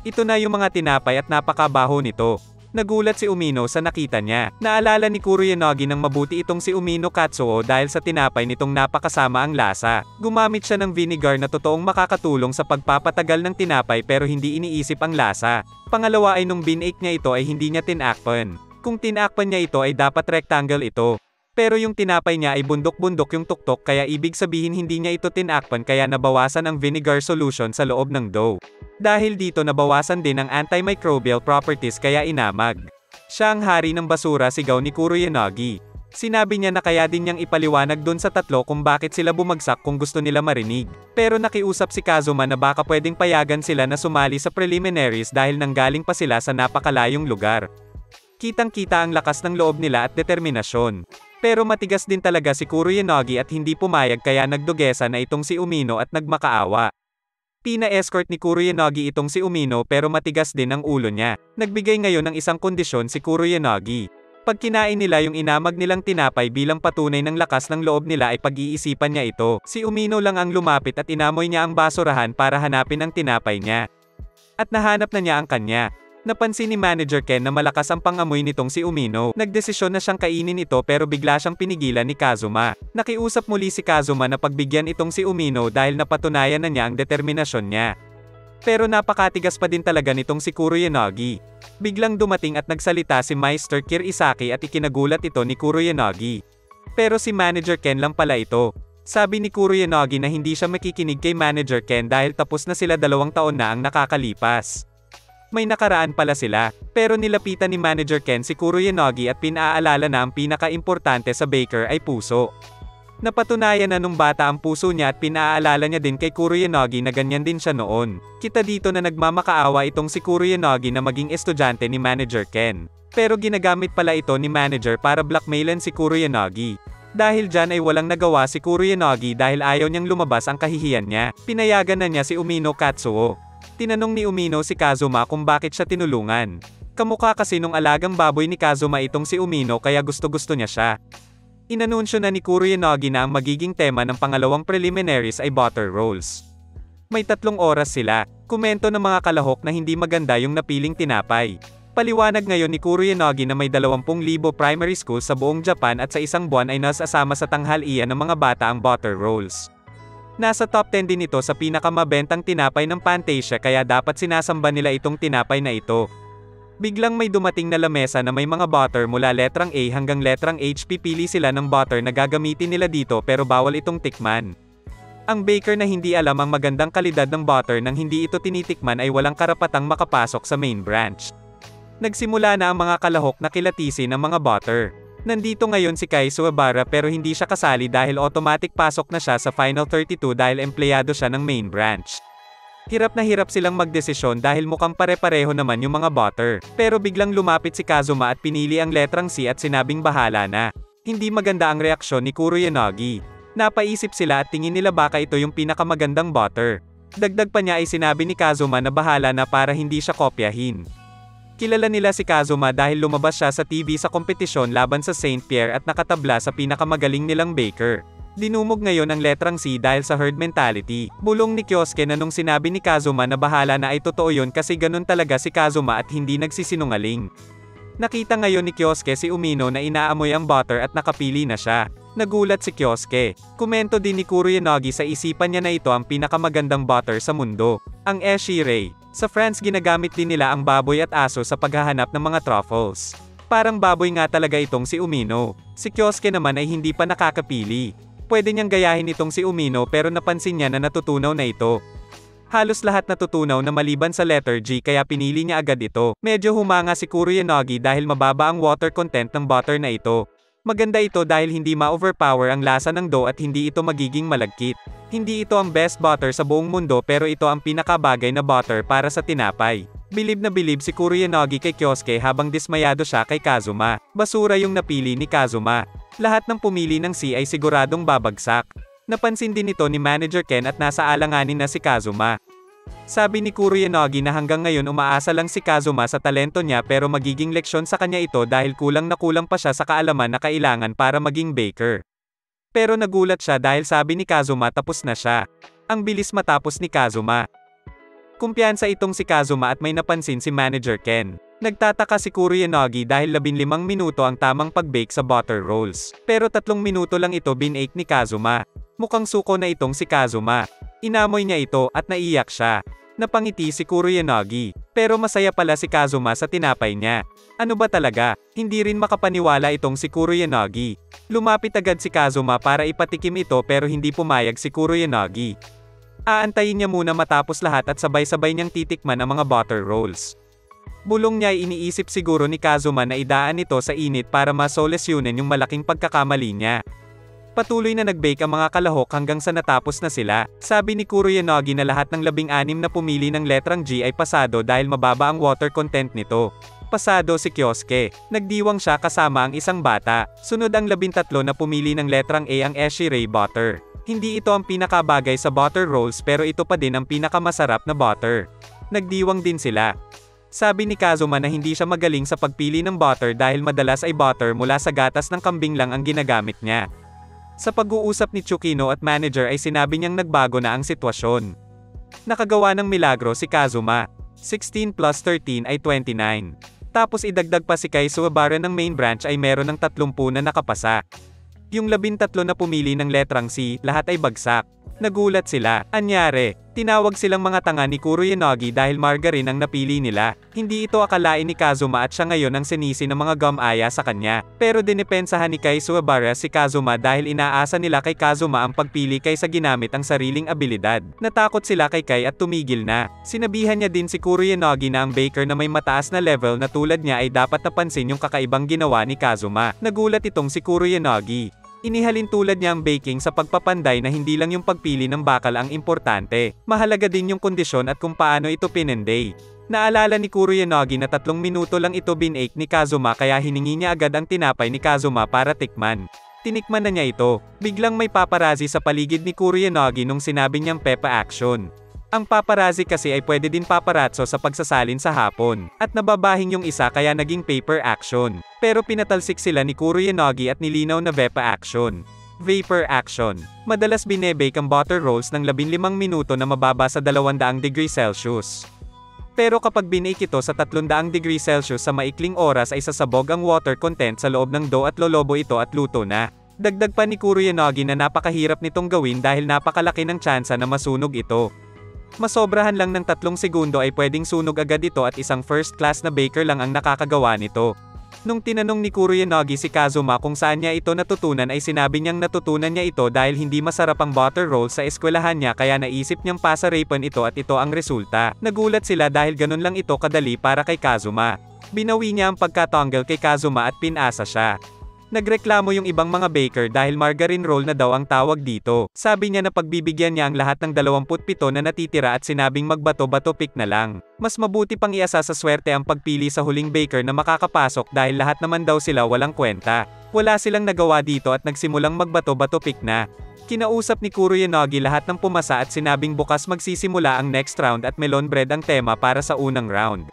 Speaker 1: Ito na yung mga tinapay at napakabaho nito. Nagulat si Umino sa nakita niya. Naalala ni Kuroyanagi ng mabuti itong si Umino Katsuo dahil sa tinapay nitong napakasama ang lasa. Gumamit siya ng vinegar na totoong makakatulong sa pagpapatagal ng tinapay pero hindi iniisip ang lasa. Pangalawa ay nung binake niya ito ay hindi niya tinakpan. Kung tinakpan niya ito ay dapat rectangle ito. Pero yung tinapay niya ay bundok-bundok yung tuktok kaya ibig sabihin hindi niya ito tinakpan kaya nabawasan ang vinegar solution sa loob ng dough. Dahil dito nabawasan din ang antimicrobial properties kaya inamag. Siya ang hari ng basura, sigaw ni Kuroyanagi. Sinabi niya na kaya din niyang ipaliwanag dun sa 3 kung bakit sila bumagsak kung gusto nila marinig. Pero nakiusap si Kazuma na baka pwedeng payagan sila na sumali sa preliminaries dahil nanggaling pa sila sa napakalayong lugar. Kitang-kita ang lakas ng loob nila at determinasyon. Pero matigas din talaga si Kuroyanagi at hindi pumayag kaya nagdugesa na itong si Umino at nagmakaawa. Pina-escort ni Kuroyanagi itong si Umino pero matigas din ang ulo niya. Nagbigay ngayon ng isang kondisyon si Kuroyanagi. Pag kinain nila yung inamag nilang tinapay bilang patunay ng lakas ng loob nila ay pag-iisipan niya ito. Si Umino lang ang lumapit at inamoy niya ang basurahan para hanapin ang tinapay niya. At nahanap na niya ang kanya. Napansin ni Manager Ken na malakas ang pangamoy nitong si Umino. Nagdesisyon na siyang kainin ito pero bigla siyang pinigilan ni Kazuma. Nakiusap muli si Kazuma na pagbigyan itong si Umino dahil napatunayan na niya ang determinasyon niya. Pero napakatigas pa din talaga nitong si Kuroyanagi. Biglang dumating at nagsalita si Meister Kirisaki at ikinagulat ito ni Kuroyanagi. Pero si Manager Ken lang pala ito. Sabi ni Kuroyanagi na hindi siya makikinig kay Manager Ken dahil tapos na sila 2 taon na ang nakakalipas. May nakaraan pala sila, pero nilapitan ni Manager Ken si Kuroyanagi at pinaalala na ang pinaka-importante sa baker ay puso. Napatunayan na nung bata ang puso niya at pinaalala niya din kay Kuroyanagi na ganyan din siya noon. Kita dito na nagmamakaawa itong si Kuroyanagi na maging estudyante ni Manager Ken. Pero ginagamit pala ito ni Manager para blackmailan si Kuroyanagi. Dahil dyan ay walang nagawa si Kuroyanagi dahil ayaw niyang lumabas ang kahihiyan niya. Pinayagan na niya si Umino Katsuo. Tinanong ni Umino si Kazuma kung bakit siya tinulungan. Kamukha kasi nung alagang baboy ni Kazuma itong si Umino kaya gusto-gusto niya siya. Inanunsyo na ni Kuroyanagi na ang magiging tema ng pangalawang preliminaries ay butter rolls. May 3 oras sila. Komento ng mga kalahok na hindi maganda yung napiling tinapay. Paliwanag ngayon ni Kuroyanagi na may 20,000 primary schools sa buong Japan at sa isang buwan ay nasasama sa tanghalian ng mga bata ang butter rolls. Nasa top 10 din ito sa pinakamabentang tinapay ng Fantasia kaya dapat sinasamba nila itong tinapay na ito. Biglang may dumating na lamesa na may mga butter mula letrang A hanggang letrang H. Pipili sila ng butter na gagamitin nila dito pero bawal itong tikman. Ang baker na hindi alam ang magandang kalidad ng butter nang hindi ito tinitikman ay walang karapatang makapasok sa main branch. Nagsimula na ang mga kalahok na kilatisin ang mga butter. Nandito ngayon si Kai Suwabara pero hindi siya kasali dahil automatic pasok na siya sa Final 32 dahil empleyado siya ng main branch. Hirap na hirap silang magdesisyon dahil mukhang pare-pareho naman yung mga butter. Pero biglang lumapit si Kazuma at pinili ang letrang C at sinabing bahala na. Hindi maganda ang reaksyon ni Kuroyanagi. Napaisip sila at tingin nila baka ito yung pinakamagandang butter. Dagdag pa niya ay sinabi ni Kazuma na bahala na para hindi siya kopyahin. Kilala nila si Kazuma dahil lumabas siya sa TV sa kompetisyon laban sa Saint Pierre at nakatabla sa pinakamagaling nilang baker. Dinumog ngayon ang letrang C dahil sa herd mentality. Bulong ni Kyosuke na nung sinabi ni Kazuma na bahala na ay totoo yun kasi ganun talaga si Kazuma at hindi nagsisinungaling. Nakita ngayon ni Kyosuke si Umino na inaamoy ang butter at nakapili na siya. Nagulat si Kyosuke. Komento din ni Kuroyanagi sa isipan niya na ito ang pinakamagandang butter sa mundo. Ang Eshirei. Sa France ginagamit din nila ang baboy at aso sa paghahanap ng mga truffles. Parang baboy nga talaga itong si Umino. Si Kyosuke naman ay hindi pa nakakapili. Pwede niyang gayahin itong si Umino pero napansin niya na natutunaw na ito. Halos lahat natutunaw na maliban sa letter G kaya pinili niya agad ito. Medyo humanga si Kuroyanagi dahil mababa ang water content ng butter na ito. Maganda ito dahil hindi ma-overpower ang lasa ng dough at hindi ito magiging malagkit. Hindi ito ang best butter sa buong mundo pero ito ang pinakabagay na butter para sa tinapay. Bilib na bilib si Kuroyanagi kay Kyosuke habang dismayado siya kay Kazuma. Basura yung napili ni Kazuma. Lahat ng pumili ng C ay siguradong babagsak. Napansin din ito ni Manager Ken at nasa alanganin na si Kazuma. Sabi ni Kuroyanagi na hanggang ngayon umaasa lang si Kazuma sa talento niya pero magiging leksyon sa kanya ito dahil kulang na kulang pa siya sa kaalaman na kailangan para maging baker. Pero nagulat siya dahil sabi ni Kazuma tapos na siya. Ang bilis matapos ni Kazuma. Kumpiyansa itong si Kazuma at may napansin si Manager Ken. Nagtataka si Kuroyanagi dahil 15 minuto ang tamang pag-bake sa butter rolls. Pero 3 minuto lang ito binake ni Kazuma. Mukhang suko na itong si Kazuma. Inamoy niya ito at naiyak siya. Napangiti si Kuroyanagi. Pero masaya pala si Kazuma sa tinapay niya. Ano ba talaga? Hindi rin makapaniwala itong si Kuroyanagi. Lumapit agad si Kazuma para ipatikim ito pero hindi pumayag si Kuroyanagi. Aantayin niya muna matapos lahat at sabay-sabay niyang titikman ang mga butter rolls. Bulong niya ay iniisip siguro ni Kazuma na idaan ito sa init para masolusyonan yung malaking pagkakamali niya. Patuloy na nag-bake ang mga kalahok hanggang sa natapos na sila. Sabi ni Kuroyanagi na lahat ng 16 na pumili ng letrang G ay pasado dahil mababa ang water content nito. Pasado si Kyosuke. Nagdiwang siya kasama ang isang bata. Sunod ang 13 na pumili ng letrang A ang Eshirei butter. Hindi ito ang pinakabagay sa butter rolls pero ito pa din ang pinakamasarap na butter. Nagdiwang din sila. Sabi ni Kazuma na hindi siya magaling sa pagpili ng butter dahil madalas ay butter mula sa gatas ng kambing lang ang ginagamit niya. Sa pag-uusap ni Tsukino at manager ay sinabi niyang nagbago na ang sitwasyon. Nakagawa ng milagro si Kazuma. 16 plus 13 ay 29. Tapos idagdag pa si Kai Suwabara ng main branch ay meron ng 30 na nakapasa. Yung 13 na pumili ng letrang C, lahat ay bagsak. Nagulat sila. Anyari, tinawag silang mga tanga ni Kuroyanagi dahil margarine ang napili nila. Hindi ito akalain ni Kazuma at siya ngayon ang sinisi ng mga gumaya sa kanya. Pero dinipensahan ni Kai Suwabara si Kazuma dahil inaasa nila kay Kazuma ang pagpili kaysa ginamit ang sariling abilidad. Natakot sila kay Kai at tumigil na. Sinabihan niya din si Kuroyanagi na ang baker na may mataas na level na tulad niya ay dapat napansin yung kakaibang ginawa ni Kazuma. Nagulat itong si Kuroyanagi. Inihalin tulad niya ang baking sa pagpapanday na hindi lang yung pagpili ng bakal ang importante. Mahalaga din yung kondisyon at kung paano ito pinenday. Naalala ni Kuroyanagi na 3 minuto lang ito binake ni Kazuma kaya hiningi niya agad ang tinapay ni Kazuma para tikman. Tinikman na niya ito. Biglang may paparazzi sa paligid ni Kuroyanagi nung sinabi niyang Peppa Action. Ang paparazzi kasi ay pwede din paparazzo sa pagsasalin sa hapon. At nababahing yung isa kaya naging paper action. Pero pinatalsik sila ni Kuroyanagi at nilinaw na Vepa Action. Vapor Action. Madalas binebake ang butter rolls ng 15 minuto na mababa sa 200 degrees Celsius. Pero kapag binake ito sa 300 degrees Celsius sa maikling oras ay sasabog ang water content sa loob ng dough at lolobo ito at luto na. Dagdag pa ni Kuroyanagi na napakahirap nitong gawin dahil napakalaki ng tsansa na masunog ito. Masobrahan lang ng 3 segundo ay pwedeng sunog agad ito at isang first class na baker lang ang nakakagawa nito. Nung tinanong ni Kuroyanagi si Kazuma kung saan niya ito natutunan ay sinabi niyang natutunan niya ito dahil hindi masarap ang butter roll sa eskwelahan niya kaya naisip niyang pasarapon ito at ito ang resulta. Nagulat sila dahil ganun lang ito kadali para kay Kazuma. Binawi niya ang pagkatanggal kay Kazuma at pinasa siya. Nagreklamo yung ibang mga baker dahil margarine roll na daw ang tawag dito. Sabi niya na pagbibigyan niya ang lahat ng 27 na natitira at sinabing magbato-bato pick na lang. Mas mabuti pang iasa sa swerte ang pagpili sa huling baker na makakapasok dahil lahat naman daw sila walang kwenta. Wala silang nagawa dito at nagsimulang magbato-bato pick na. Kinausap ni Kuroyanagi lahat ng pumasa at sinabing bukas magsisimula ang next round at melon bread ang tema para sa unang round.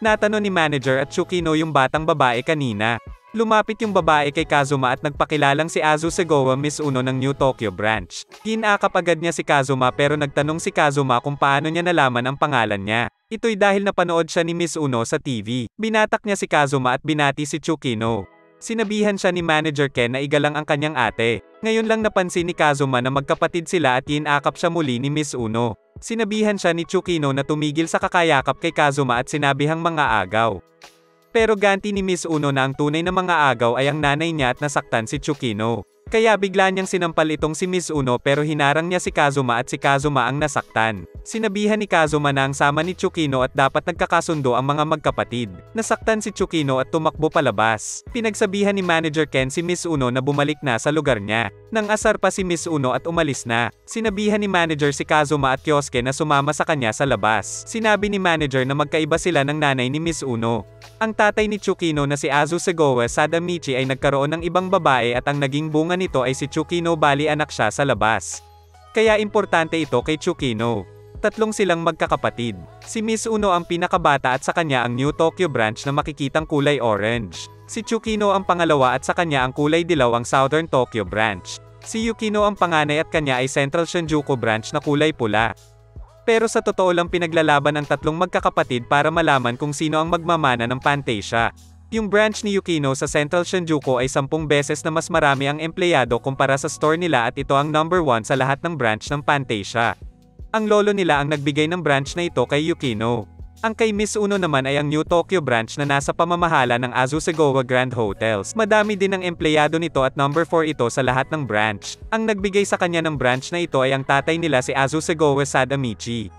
Speaker 1: Natanong ni manager at Tsukino yung batang babae kanina. Lumapit yung babae kay Kazuma at nagpakilalang si Azu Segawa Miss Uno ng New Tokyo branch. Kinakap agad niya si Kazuma pero nagtanong si Kazuma kung paano niya nalaman ang pangalan niya. Ito'y dahil napanood siya ni Miss Uno sa TV. Binatak niya si Kazuma at binati si Tsukino. Sinabihan siya ni Manager Ken na igalang ang kanyang ate. Ngayon lang napansin ni Kazuma na magkapatid sila at kinakap siya muli ni Miss Uno. Sinabihan siya ni Tsukino na tumigil sa kakayakap kay Kazuma at sinabihang mga agaw. Pero ganti ni Miss Uno na ang tunay na mga agaw ay ang nanay niya at nasaktan si Tsukino. Kaya bigla niyang sinampal itong si Miss Uno pero hinarang niya si Kazuma at si Kazuma ang nasaktan. Sinabihan ni Kazuma na ang sama ni Tsukino at dapat nagkakasundo ang mga magkapatid. Nasaktan si Tsukino at tumakbo palabas. Pinagsabihan ni Manager Ken si Miss Uno na bumalik na sa lugar niya. Nang asar pa si Miss Uno at umalis na. Sinabihan ni Manager si Kazuma at Kyosuke na sumama sa kanya sa labas. Sinabi ni Manager na magkaiba sila ng nanay ni Miss Uno. Ang tatay ni Tsukino na si Azu Segawa Sadamichi ay nagkaroon ng ibang babae at ang naging bunga nito ay si Tsukino bali anak siya sa labas. Kaya importante ito kay Tsukino. Tatlong silang magkakapatid. Si Miss Uno ang pinakabata at sa kanya ang New Tokyo branch na makikitang kulay orange. Si Tsukino ang pangalawa at sa kanya ang kulay dilaw ang Southern Tokyo branch. Si Yukino ang panganay at kanya ay Central Shinjuku branch na kulay pula. Pero sa totoo lang pinaglalaban ang tatlong magkakapatid para malaman kung sino ang magmamana ng Fantasia. Yung branch ni Yukino sa Central Shinjuku ay 10 beses na mas marami ang empleyado kumpara sa store nila at ito ang number 1 sa lahat ng branch ng Fantasia. Ang lolo nila ang nagbigay ng branch na ito kay Yukino. Ang kay Miss Uno naman ay ang New Tokyo branch na nasa pamamahala ng Azusegawa Grand Hotels. Madami din ang empleyado nito at number 4 ito sa lahat ng branch. Ang nagbigay sa kanya ng branch na ito ay ang tatay nila si Azusegawa Sadamichi.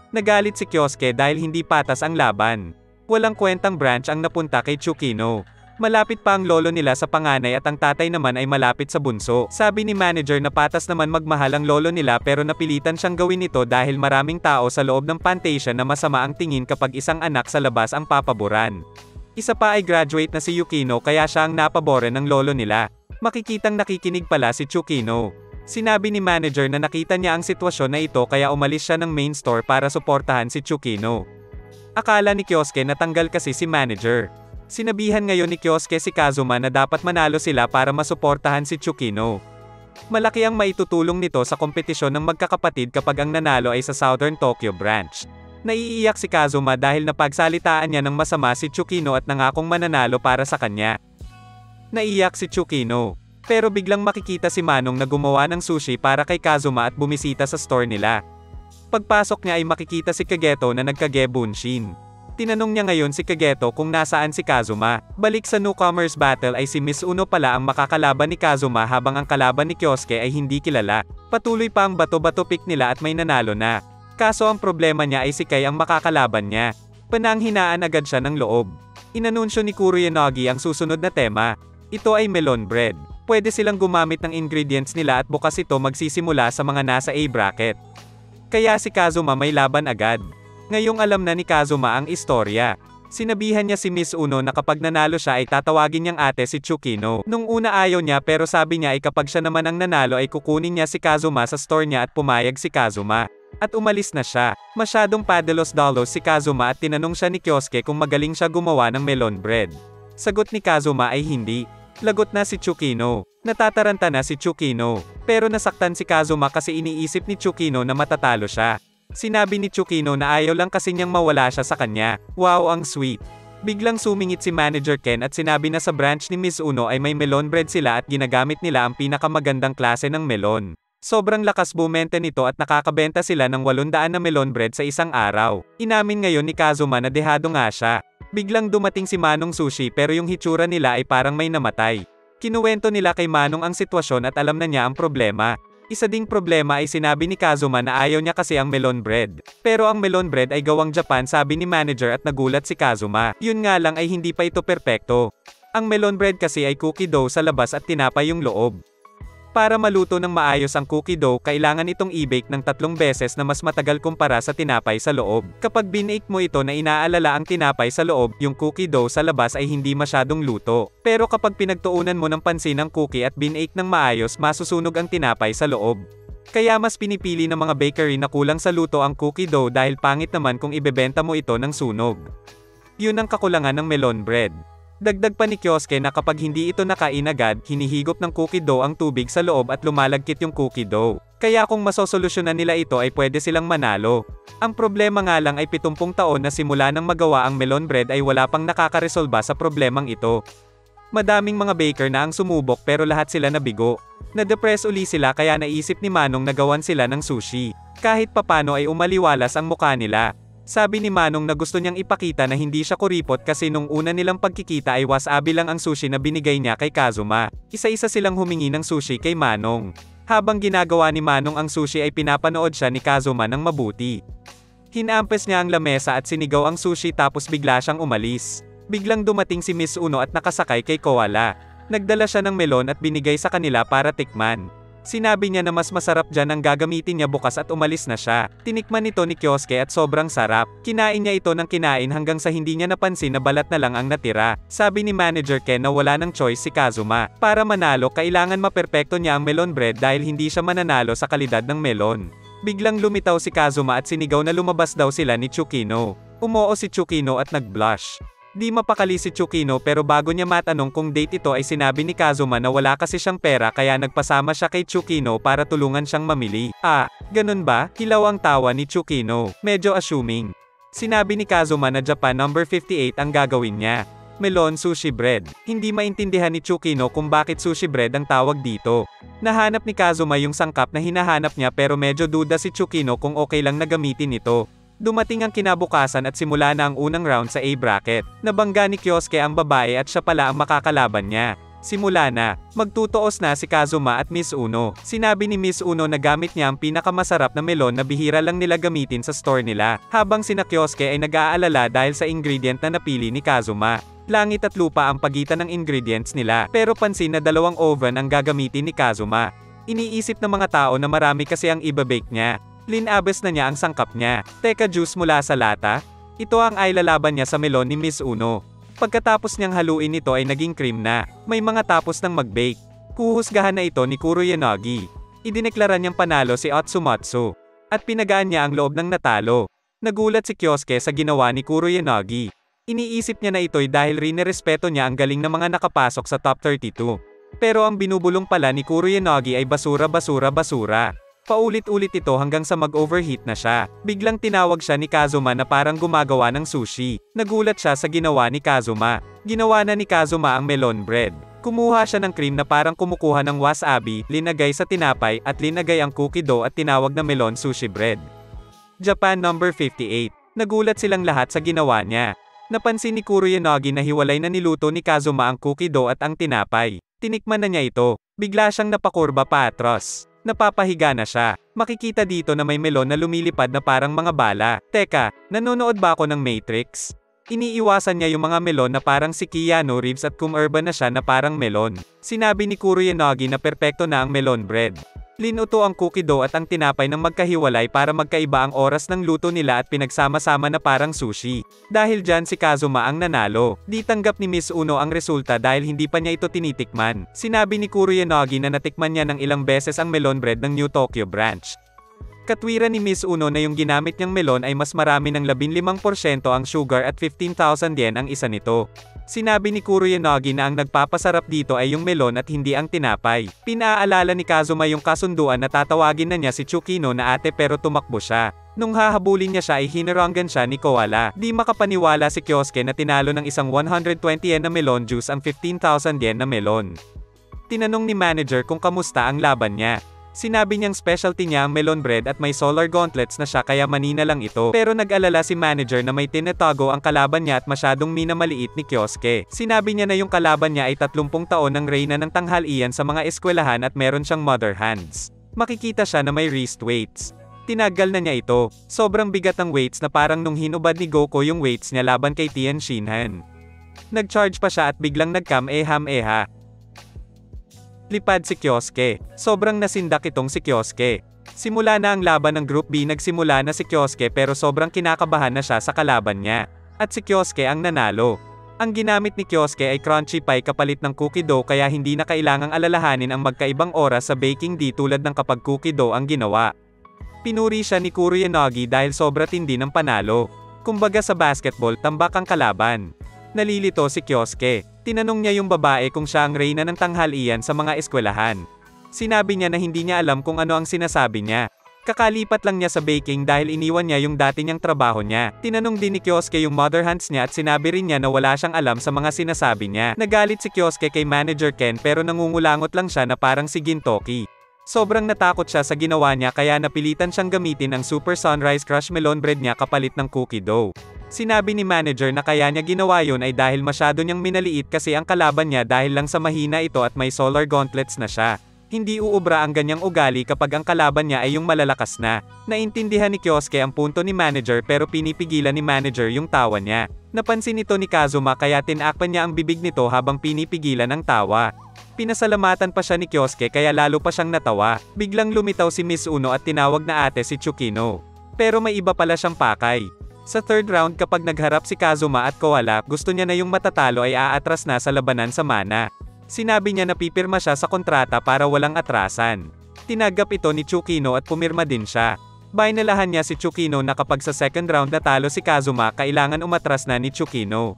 Speaker 1: Nagalit si Kyosuke dahil hindi patas ang laban. Walang kwentang branch ang napunta kay Tsukino. Malapit pa ang lolo nila sa panganay at ang tatay naman ay malapit sa bunso. Sabi ni manager na patas naman magmahal ang lolo nila pero napilitan siyang gawin ito dahil maraming tao sa loob ng Fantasia na masama ang tingin kapag isang anak sa labas ang papaboran. Isa pa ay graduate na si Yukino kaya siya ang napaboran ng lolo nila. Makikitang nakikinig pala si Tsukino. Sinabi ni manager na nakita niya ang sitwasyon na ito kaya umalis siya ng main store para suportahan si Tsukino. Akala ni Kyosuke natanggal kasi si manager. Sinabihan ngayon ni Kyosuke si Kazuma na dapat manalo sila para masuportahan si Tsukino. Malaki ang maitutulong nito sa kompetisyon ng magkakapatid kapag ang nanalo ay sa Southern Tokyo branch. Naiiyak si Kazuma dahil napagsalitaan niya ng masama si Tsukino at nangakong mananalo para sa kanya. Naiiyak si Tsukino. Pero biglang makikita si Manong na gumawa ng sushi para kay Kazuma at bumisita sa store nila. Pagpasok niya ay makikita si Kageto na nagkage-bunshin. Tinanong niya ngayon si Kageto kung nasaan si Kazuma. Balik sa newcomers battle ay si Miss Uno pala ang makakalaban ni Kazuma habang ang kalaban ni Kyosuke ay hindi kilala. Patuloy pa ang bato-bato pick nila at may nanalo na. Kaso ang problema niya ay si Kai ang makakalaban niya. Pananghinaan agad siya ng loob. Inanunsyo ni Kuroyanagi ang susunod na tema. Ito ay melon bread. Pwede silang gumamit ng ingredients nila at bukas ito magsisimula sa mga nasa A bracket. Kaya si Kazuma may laban agad. Ngayong alam na ni Kazuma ang istorya. Sinabihan niya si Miss Uno na kapag nanalo siya ay tatawagin niyang ate si Tsukino. Nung una ayaw niya pero sabi niya ay kapag siya naman ang nanalo ay kukunin niya si Kazuma sa store niya at pumayag si Kazuma. At umalis na siya. Masyadong padalos-dalos si Kazuma at tinanong siya ni Kyosuke kung magaling siya gumawa ng melon bread. Sagot ni Kazuma ay hindi. Lagot na si Tsukino. Natataranta na si Tsukino. Pero nasaktan si Kazuma kasi iniisip ni Tsukino na matatalo siya. Sinabi ni Tsukino na ayaw lang kasi niyang mawala siya sa kanya. Wow, ang sweet. Biglang sumingit si Manager Ken at sinabi na sa branch ni Miss Uno ay may melon bread sila at ginagamit nila ang pinakamagandang klase ng melon. Sobrang lakas bumenta nito at nakakabenta sila ng 800 na melon bread sa isang araw. Inamin ngayon ni Kazuma na dehado nga siya. Biglang dumating si Manong Sushi pero yung hitsura nila ay parang may namatay. Kinuwento nila kay Manong ang sitwasyon at alam na niya ang problema. Isa ding problema ay sinabi ni Kazuma na ayaw niya kasi ang melon bread. Pero ang melon bread ay gawang Japan sabi ni manager at nagulat si Kazuma. Yun nga lang ay hindi pa ito perpekto. Ang melon bread kasi ay cookie dough sa labas at tinapay yung loob. Para maluto ng maayos ang cookie dough, kailangan itong i-bake ng 3 beses na mas matagal kumpara sa tinapay sa loob. Kapag binake mo ito na inaalala ang tinapay sa loob, yung cookie dough sa labas ay hindi masyadong luto. Pero kapag pinagtuunan mo ng pansin ang cookie at binake ng maayos, masusunog ang tinapay sa loob. Kaya mas pinipili ng mga bakery na kulang sa luto ang cookie dough dahil pangit naman kung ibebenta mo ito ng sunog. Yun ang kakulangan ng melon bread. Dagdag pa ni Kyosuke na kapag hindi ito nakain agad, hinihigop ng cookie dough ang tubig sa loob at lumalagkit yung cookie dough. Kaya kung masosolusyonan nila ito ay pwede silang manalo. Ang problema nga lang ay 70 taon na simula nang magawa ang melon bread ay wala pang nakakaresolba sa problemang ito. Madaming mga baker na ang sumubok pero lahat sila nabigo. Na-depress uli sila kaya naisip ni Manong na gawan sila ng sushi. Kahit papano ay umaliwalas ang mukha nila. Sabi ni Manong na gusto niyang ipakita na hindi siya kuripot kasi nung una nilang pagkikita ay wasabi lang ang sushi na binigay niya kay Kazuma. Isa-isa silang humingi ng sushi kay Manong. Habang ginagawa ni Manong ang sushi ay pinapanood siya ni Kazuma ng mabuti. Hinampes niya ang lamesa at sinigaw ang sushi tapos bigla siyang umalis. Biglang dumating si Miss Uno at nakasakay kay Koala. Nagdala siya ng melon at binigay sa kanila para tikman. Sinabi niya na mas masarap dyan ang gagamitin niya bukas at umalis na siya. Tinikman ito ni Kyosuke at sobrang sarap. Kinain niya ito ng kinain hanggang sa hindi niya napansin na balat na lang ang natira. Sabi ni Manager Ken na wala ng choice si Kazuma. Para manalo kailangan maperpekto niya ang melon bread dahil hindi siya mananalo sa kalidad ng melon. Biglang lumitaw si Kazuma at sinigaw na lumabas daw sila ni Tsukino. Umoo si Tsukino at nag-blush. Di mapakali si Tsukino pero bago niya matanong kung date ito ay sinabi ni Kazuma na wala kasi siyang pera kaya nagpasama siya kay Tsukino para tulungan siyang mamili. Ah, ganun ba? Hilaw ang tawa ni Tsukino. Medyo assuming. Sinabi ni Kazuma na Japan number 58 ang gagawin niya. Melon sushi bread. Hindi maintindihan ni Tsukino kung bakit sushi bread ang tawag dito. Nahanap ni Kazuma yung sangkap na hinahanap niya pero medyo duda si Tsukino kung okay lang na gamitin ito. Dumating ang kinabukasan at simula na ang unang round sa A bracket. Nabangga ni Kyosuke ang babae at siya pala ang makakalaban niya. Simula na, magtutuos na si Kazuma at Miss Uno. Sinabi ni Miss Uno na gamit niya ang pinakamasarap na melon na bihira lang nila gamitin sa store nila. Habang sina Kyosuke ay nag-aalala dahil sa ingredient na napili ni Kazuma. Langit at lupa ang pagitan ng ingredients nila. Pero pansin na 2 oven ang gagamitin ni Kazuma. Iniisip ng mga tao na marami kasi ang ibabake niya. Linabes na niya ang sangkap niya. Teka, juice mula sa lata? Ito ang ay lalaban niya sa melon ni Miss Uno. Pagkatapos niyang haluin ito ay naging cream na. May mga tapos ng mag-bake. Huhusgahan na ito ni Kuroyanagi. Idineklara niyang panalo si Otsumatsu. At pinagaan niya ang loob ng natalo. Nagulat si Kyosuke sa ginawa ni Kuroyanagi. Iniisip niya na ito'y dahil rinerespeto niya ang galing ng mga nakapasok sa top 32. Pero ang binubulong pala ni Kuroyanagi ay basura. Paulit-ulit ito hanggang sa mag-overheat na siya. Biglang tinawag siya ni Kazuma na parang gumagawa ng sushi. Nagulat siya sa ginawa ni Kazuma. Ginawa na ni Kazuma ang melon bread. Kumuha siya ng cream na parang kumukuha ng wasabi, linagay sa tinapay at linagay ang cookie dough at tinawag na melon sushi bread. Japan number 58. Nagulat silang lahat sa ginawa niya. Napansin ni Kuroyanagi na hiwalay na niluto ni Kazuma ang cookie dough at ang tinapay. Tinikman na niya ito. Bigla siyang napakurba patros. Napapahiga na siya. Makikita dito na may melon na lumilipad na parang mga bala. Teka, nanonood ba ako ng Matrix? Iniiwasan niya yung mga melon na parang si Keanu Reeves at kumerba na siya na parang melon. Sinabi ni Kuroyanagi na perpekto na ang melon bread. Linuto ang cookie dough at ang tinapay ng magkahiwalay para magkaiba ang oras ng luto nila at pinagsama-sama na parang sushi. Dahil dyan si Kazuma ang nanalo. Di tanggap ni Miss Uno ang resulta dahil hindi pa niya ito tinitikman. Sinabi ni Kuroyanagi na natikman niya ng ilang beses ang melon bread ng New Tokyo branch. Katwiran ni Miss Uno na yung ginamit niyang melon ay mas marami ng 15% ang sugar at 15,000 yen ang isa nito. Sinabi ni Kuroyanagi na ang nagpapasarap dito ay yung melon at hindi ang tinapay. Pinaalala ni Kazuma yung kasunduan na tatawagin na niya si Tsukino na ate pero tumakbo siya. Nung hahabulin niya siya ay hinaranggan siya ni Koala. Di makapaniwala si Kyosuke na tinalo ng isang 120 yen na melon juice ang 15,000 yen na melon. Tinanong ni manager kung kamusta ang laban niya. Sinabi niyang specialty niya ang melon bread at may solar gauntlets na siya kaya manina lang ito. Pero nag-alala si manager na may tinatago ang kalaban niya at masyadong minamaliit ni Kyosuke. Sinabi niya na yung kalaban niya ay 30 taon ng reyna ng tanghalian sa mga eskwelahan at meron siyang mother hands. Makikita siya na may wrist weights. Tinagal na niya ito. Sobrang bigat ng weights na parang nung hinubad ni Goku yung weights niya laban kay Tien Shinhan. Nag-charge pa siya at biglang nagkameha-meha. Lipad si Kyosuke. Sobrang nasindak itong si Kyosuke. Simula na ang laban ng Group B, nagsimula na si Kyosuke pero sobrang kinakabahan na siya sa kalaban niya. At si Kyosuke ang nanalo. Ang ginamit ni Kyosuke ay crunchy pie kapalit ng cookie dough kaya hindi na kailangang alalahanin ang magkaibang oras sa baking di tulad ng kapag cookie dough ang ginawa. Pinuri siya ni Kuroyanagi dahil sobra tindi ng panalo. Kumbaga sa basketball, tambak ang kalaban. Nalilito si Kyosuke. Tinanong niya yung babae kung siya ang reyna ng tanghalian sa mga eskwelahan. Sinabi niya na hindi niya alam kung ano ang sinasabi niya. Kakalipat lang niya sa baking dahil iniwan niya yung dati niyang trabaho niya. Tinanong din ni Kyosuke yung mother hands niya at sinabi rin niya na wala siyang alam sa mga sinasabi niya. Nagalit si Kyosuke kay Manager Ken pero nangungulangot lang siya na parang si Gintoki. Sobrang natakot siya sa ginawa niya kaya napilitan siyang gamitin ang Super Sunrise Crush Melon Bread niya kapalit ng cookie dough. Sinabi ni manager na kaya niya ginawa yun ay dahil masyado niyang minaliit kasi ang kalaban niya dahil lang sa mahina ito at may solar gauntlets na siya. Hindi uubra ang ganyang ugali kapag ang kalaban niya ay yung malalakas na. Naintindihan ni Kyosuke ang punto ni manager pero pinipigilan ni manager yung tawa niya. Napansin ito ni Kazuma kaya tinakpan niya ang bibig nito habang pinipigilan ang tawa. Pinasalamatan pa siya ni Kyosuke kaya lalo pa siyang natawa. Biglang lumitaw si Miss Uno at tinawag na ate si Tsukino. Pero may iba pala siyang pakay. Sa third round kapag nagharap si Kazuma at Koala, gusto niya na yung matatalo ay aatras na sa labanan sa mana. Sinabi niya na pipirma siya sa kontrata para walang atrasan. Tinagap ito ni Tsukino at pumirma din siya. Bainalahan niya si Tsukino na kapag sa second round natalo si Kazuma kailangan umatras na ni Tsukino.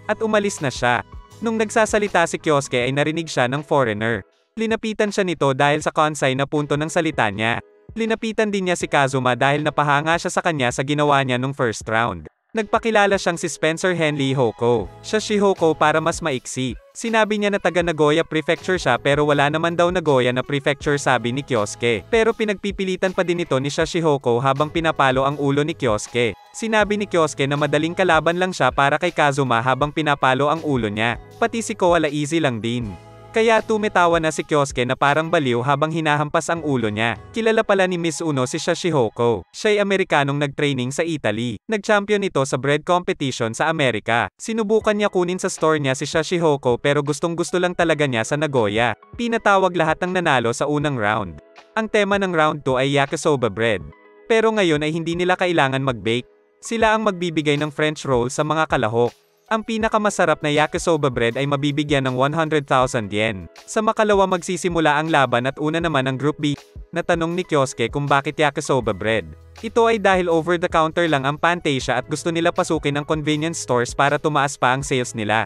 Speaker 1: At umalis na siya. Nung nagsasalita si Kyosuke ay narinig siya ng foreigner. Linapitan siya nito dahil sa kansay na punto ng salita niya. Linapitan din niya si Kazuma dahil napahanga siya sa kanya sa ginawa niya nung first round. Nagpakilala siyang si Spencer Henley Hoko. Siya si Hoko para mas maiksi. Sinabi niya na taga Nagoya Prefecture siya pero wala naman daw Nagoya na prefecture sabi ni Kyosuke. Pero pinagpipilitan pa din ito ni Shashihoko habang pinapalo ang ulo ni Kyosuke. Sinabi ni Kyosuke na madaling kalaban lang siya para kay Kazuma habang pinapalo ang ulo niya. Pati si Koala easy lang din. Kaya tumetawa na si Kyosuke na parang baliw habang hinahampas ang ulo niya. Kilala pala ni Miss Uno si Shashihoko. Siya'y Amerikanong nagtraining sa Italy. Nag-champion ito sa bread competition sa Amerika. Sinubukan niya kunin sa store niya si Shashihoko pero gustong-gusto lang talaga niya sa Nagoya. Pinatawag lahat ng nanalo sa unang round. Ang tema ng round 2 ay yakisoba bread. Pero ngayon ay hindi nila kailangan mag-bake. Sila ang magbibigay ng French roll sa mga kalahok. Ang pinakamasarap na yakisoba bread ay mabibigyan ng 100,000 yen. Sa makalawa magsisimula ang laban at una naman ang Group B. Natanong ni Kyosuke kung bakit yakisoba bread. Ito ay dahil over the counter lang ang Pantasia at gusto nila pasukin ang convenience stores para tumaas pa ang sales nila.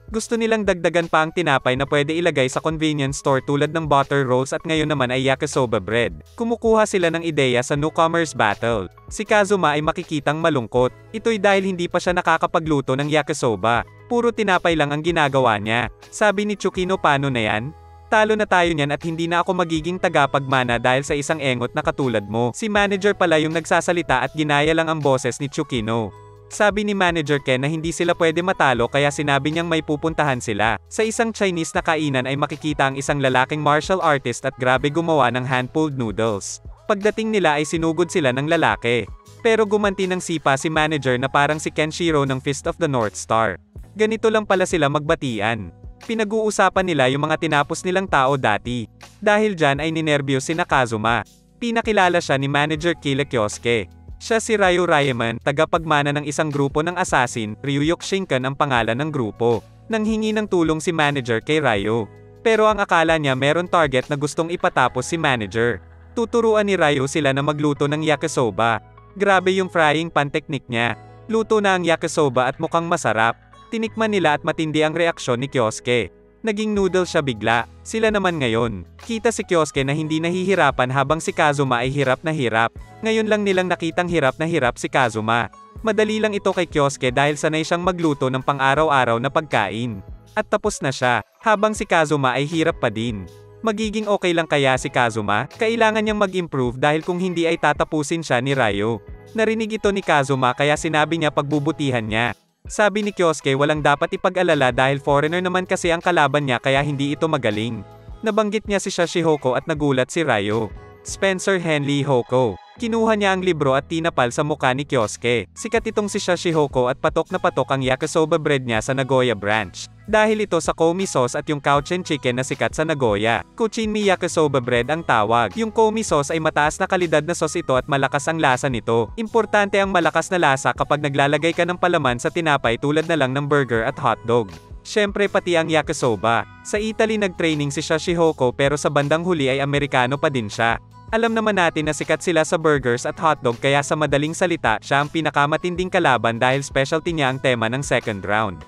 Speaker 1: Gusto nilang dagdagan pa ang tinapay na pwede ilagay sa convenience store tulad ng butter rolls at ngayon naman ay yakisoba bread. Kumukuha sila ng ideya sa newcomers battle. Si Kazuma ay makikitang malungkot. Ito'y dahil hindi pa siya nakakapagluto ng yakisoba. Puro tinapay lang ang ginagawa niya. Sabi ni Tsukino, paano na yan? Talo na tayo niyan at hindi na ako magiging tagapagmana dahil sa isang engot na katulad mo. Si manager pala yung nagsasalita at ginaya lang ang boses ni Tsukino. Sabi ni Manager Ken na hindi sila pwede matalo kaya sinabi niyang may pupuntahan sila. Sa isang Chinese na kainan ay makikita ang isang lalaking martial artist at grabe gumawa ng hand-pulled noodles. Pagdating nila ay sinugod sila ng lalaki. Pero gumanti ng sipa si Manager na parang si Kenshiro ng Fist of the North Star. Ganito lang pala sila magbatian. Pinag-uusapan nila yung mga tinapos nilang tao dati. Dahil dyan ay ninervyos si Kazuma. Pinakilala siya ni Manager Kila Kyosuke. Siya si Ryo Ryaman, tagapagmana ng isang grupo ng assassin, Ryuyuk Shinkan ang pangalan ng grupo. Nanghingi ng tulong si manager kay Ryo. Pero ang akala niya meron target na gustong ipatapos si manager. Tuturuan ni Ryo sila na magluto ng yakisoba. Grabe yung frying pan technique niya. Luto na ang yakisoba at mukhang masarap. Tinikman nila at matindi ang reaksyon ni Kyosuke. Naging noodle siya bigla. Sila naman ngayon. Kita si Kyosuke na hindi nahihirapan habang si Kazuma ay hirap na hirap. Ngayon lang nilang nakitang hirap na hirap si Kazuma. Madali lang ito kay Kyosuke dahil sanay siyang magluto ng pang-araw-araw na pagkain. At tapos na siya, habang si Kazuma ay hirap pa din. Magiging okay lang kaya si Kazuma? Kailangan niyang mag-improve dahil kung hindi ay tatapusin siya ni Ryo. Narinig ito ni Kazuma kaya sinabi niya pagbubutihan niya. Sabi ni Kyosuke walang dapat ipag-alala dahil foreigner naman kasi ang kalaban niya kaya hindi ito magaling. Nabanggit niya si Shashihoko at nagulat si Ryo. Spencer Henley Hoko. Kinuha niya ang libro at tinapal sa mukha ni Kyosuke. Sikat itong si Shashihoko at patok na patok ang yakisoba bread niya sa Nagoya branch. Dahil ito sa komi sauce at yung Cochin chicken na sikat sa Nagoya. Kuchinmi yakisoba bread ang tawag. Yung komi sauce ay mataas na kalidad na sauce ito at malakas ang lasa nito. Importante ang malakas na lasa kapag naglalagay ka ng palaman sa tinapay tulad na lang ng burger at hotdog. Syempre pati ang yakisoba. Sa Italy nagtraining si Shashihoko pero sa bandang huli ay Amerikano pa din siya. Alam naman natin na sikat sila sa burgers at hotdog kaya sa madaling salita siya ang pinakamatinding kalaban dahil specialty niya ang tema ng second round.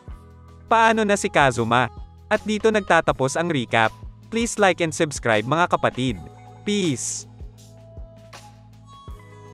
Speaker 1: Paano na si Kazuma? At dito nagtatapos ang recap. Please like and subscribe mga kapatid. Peace!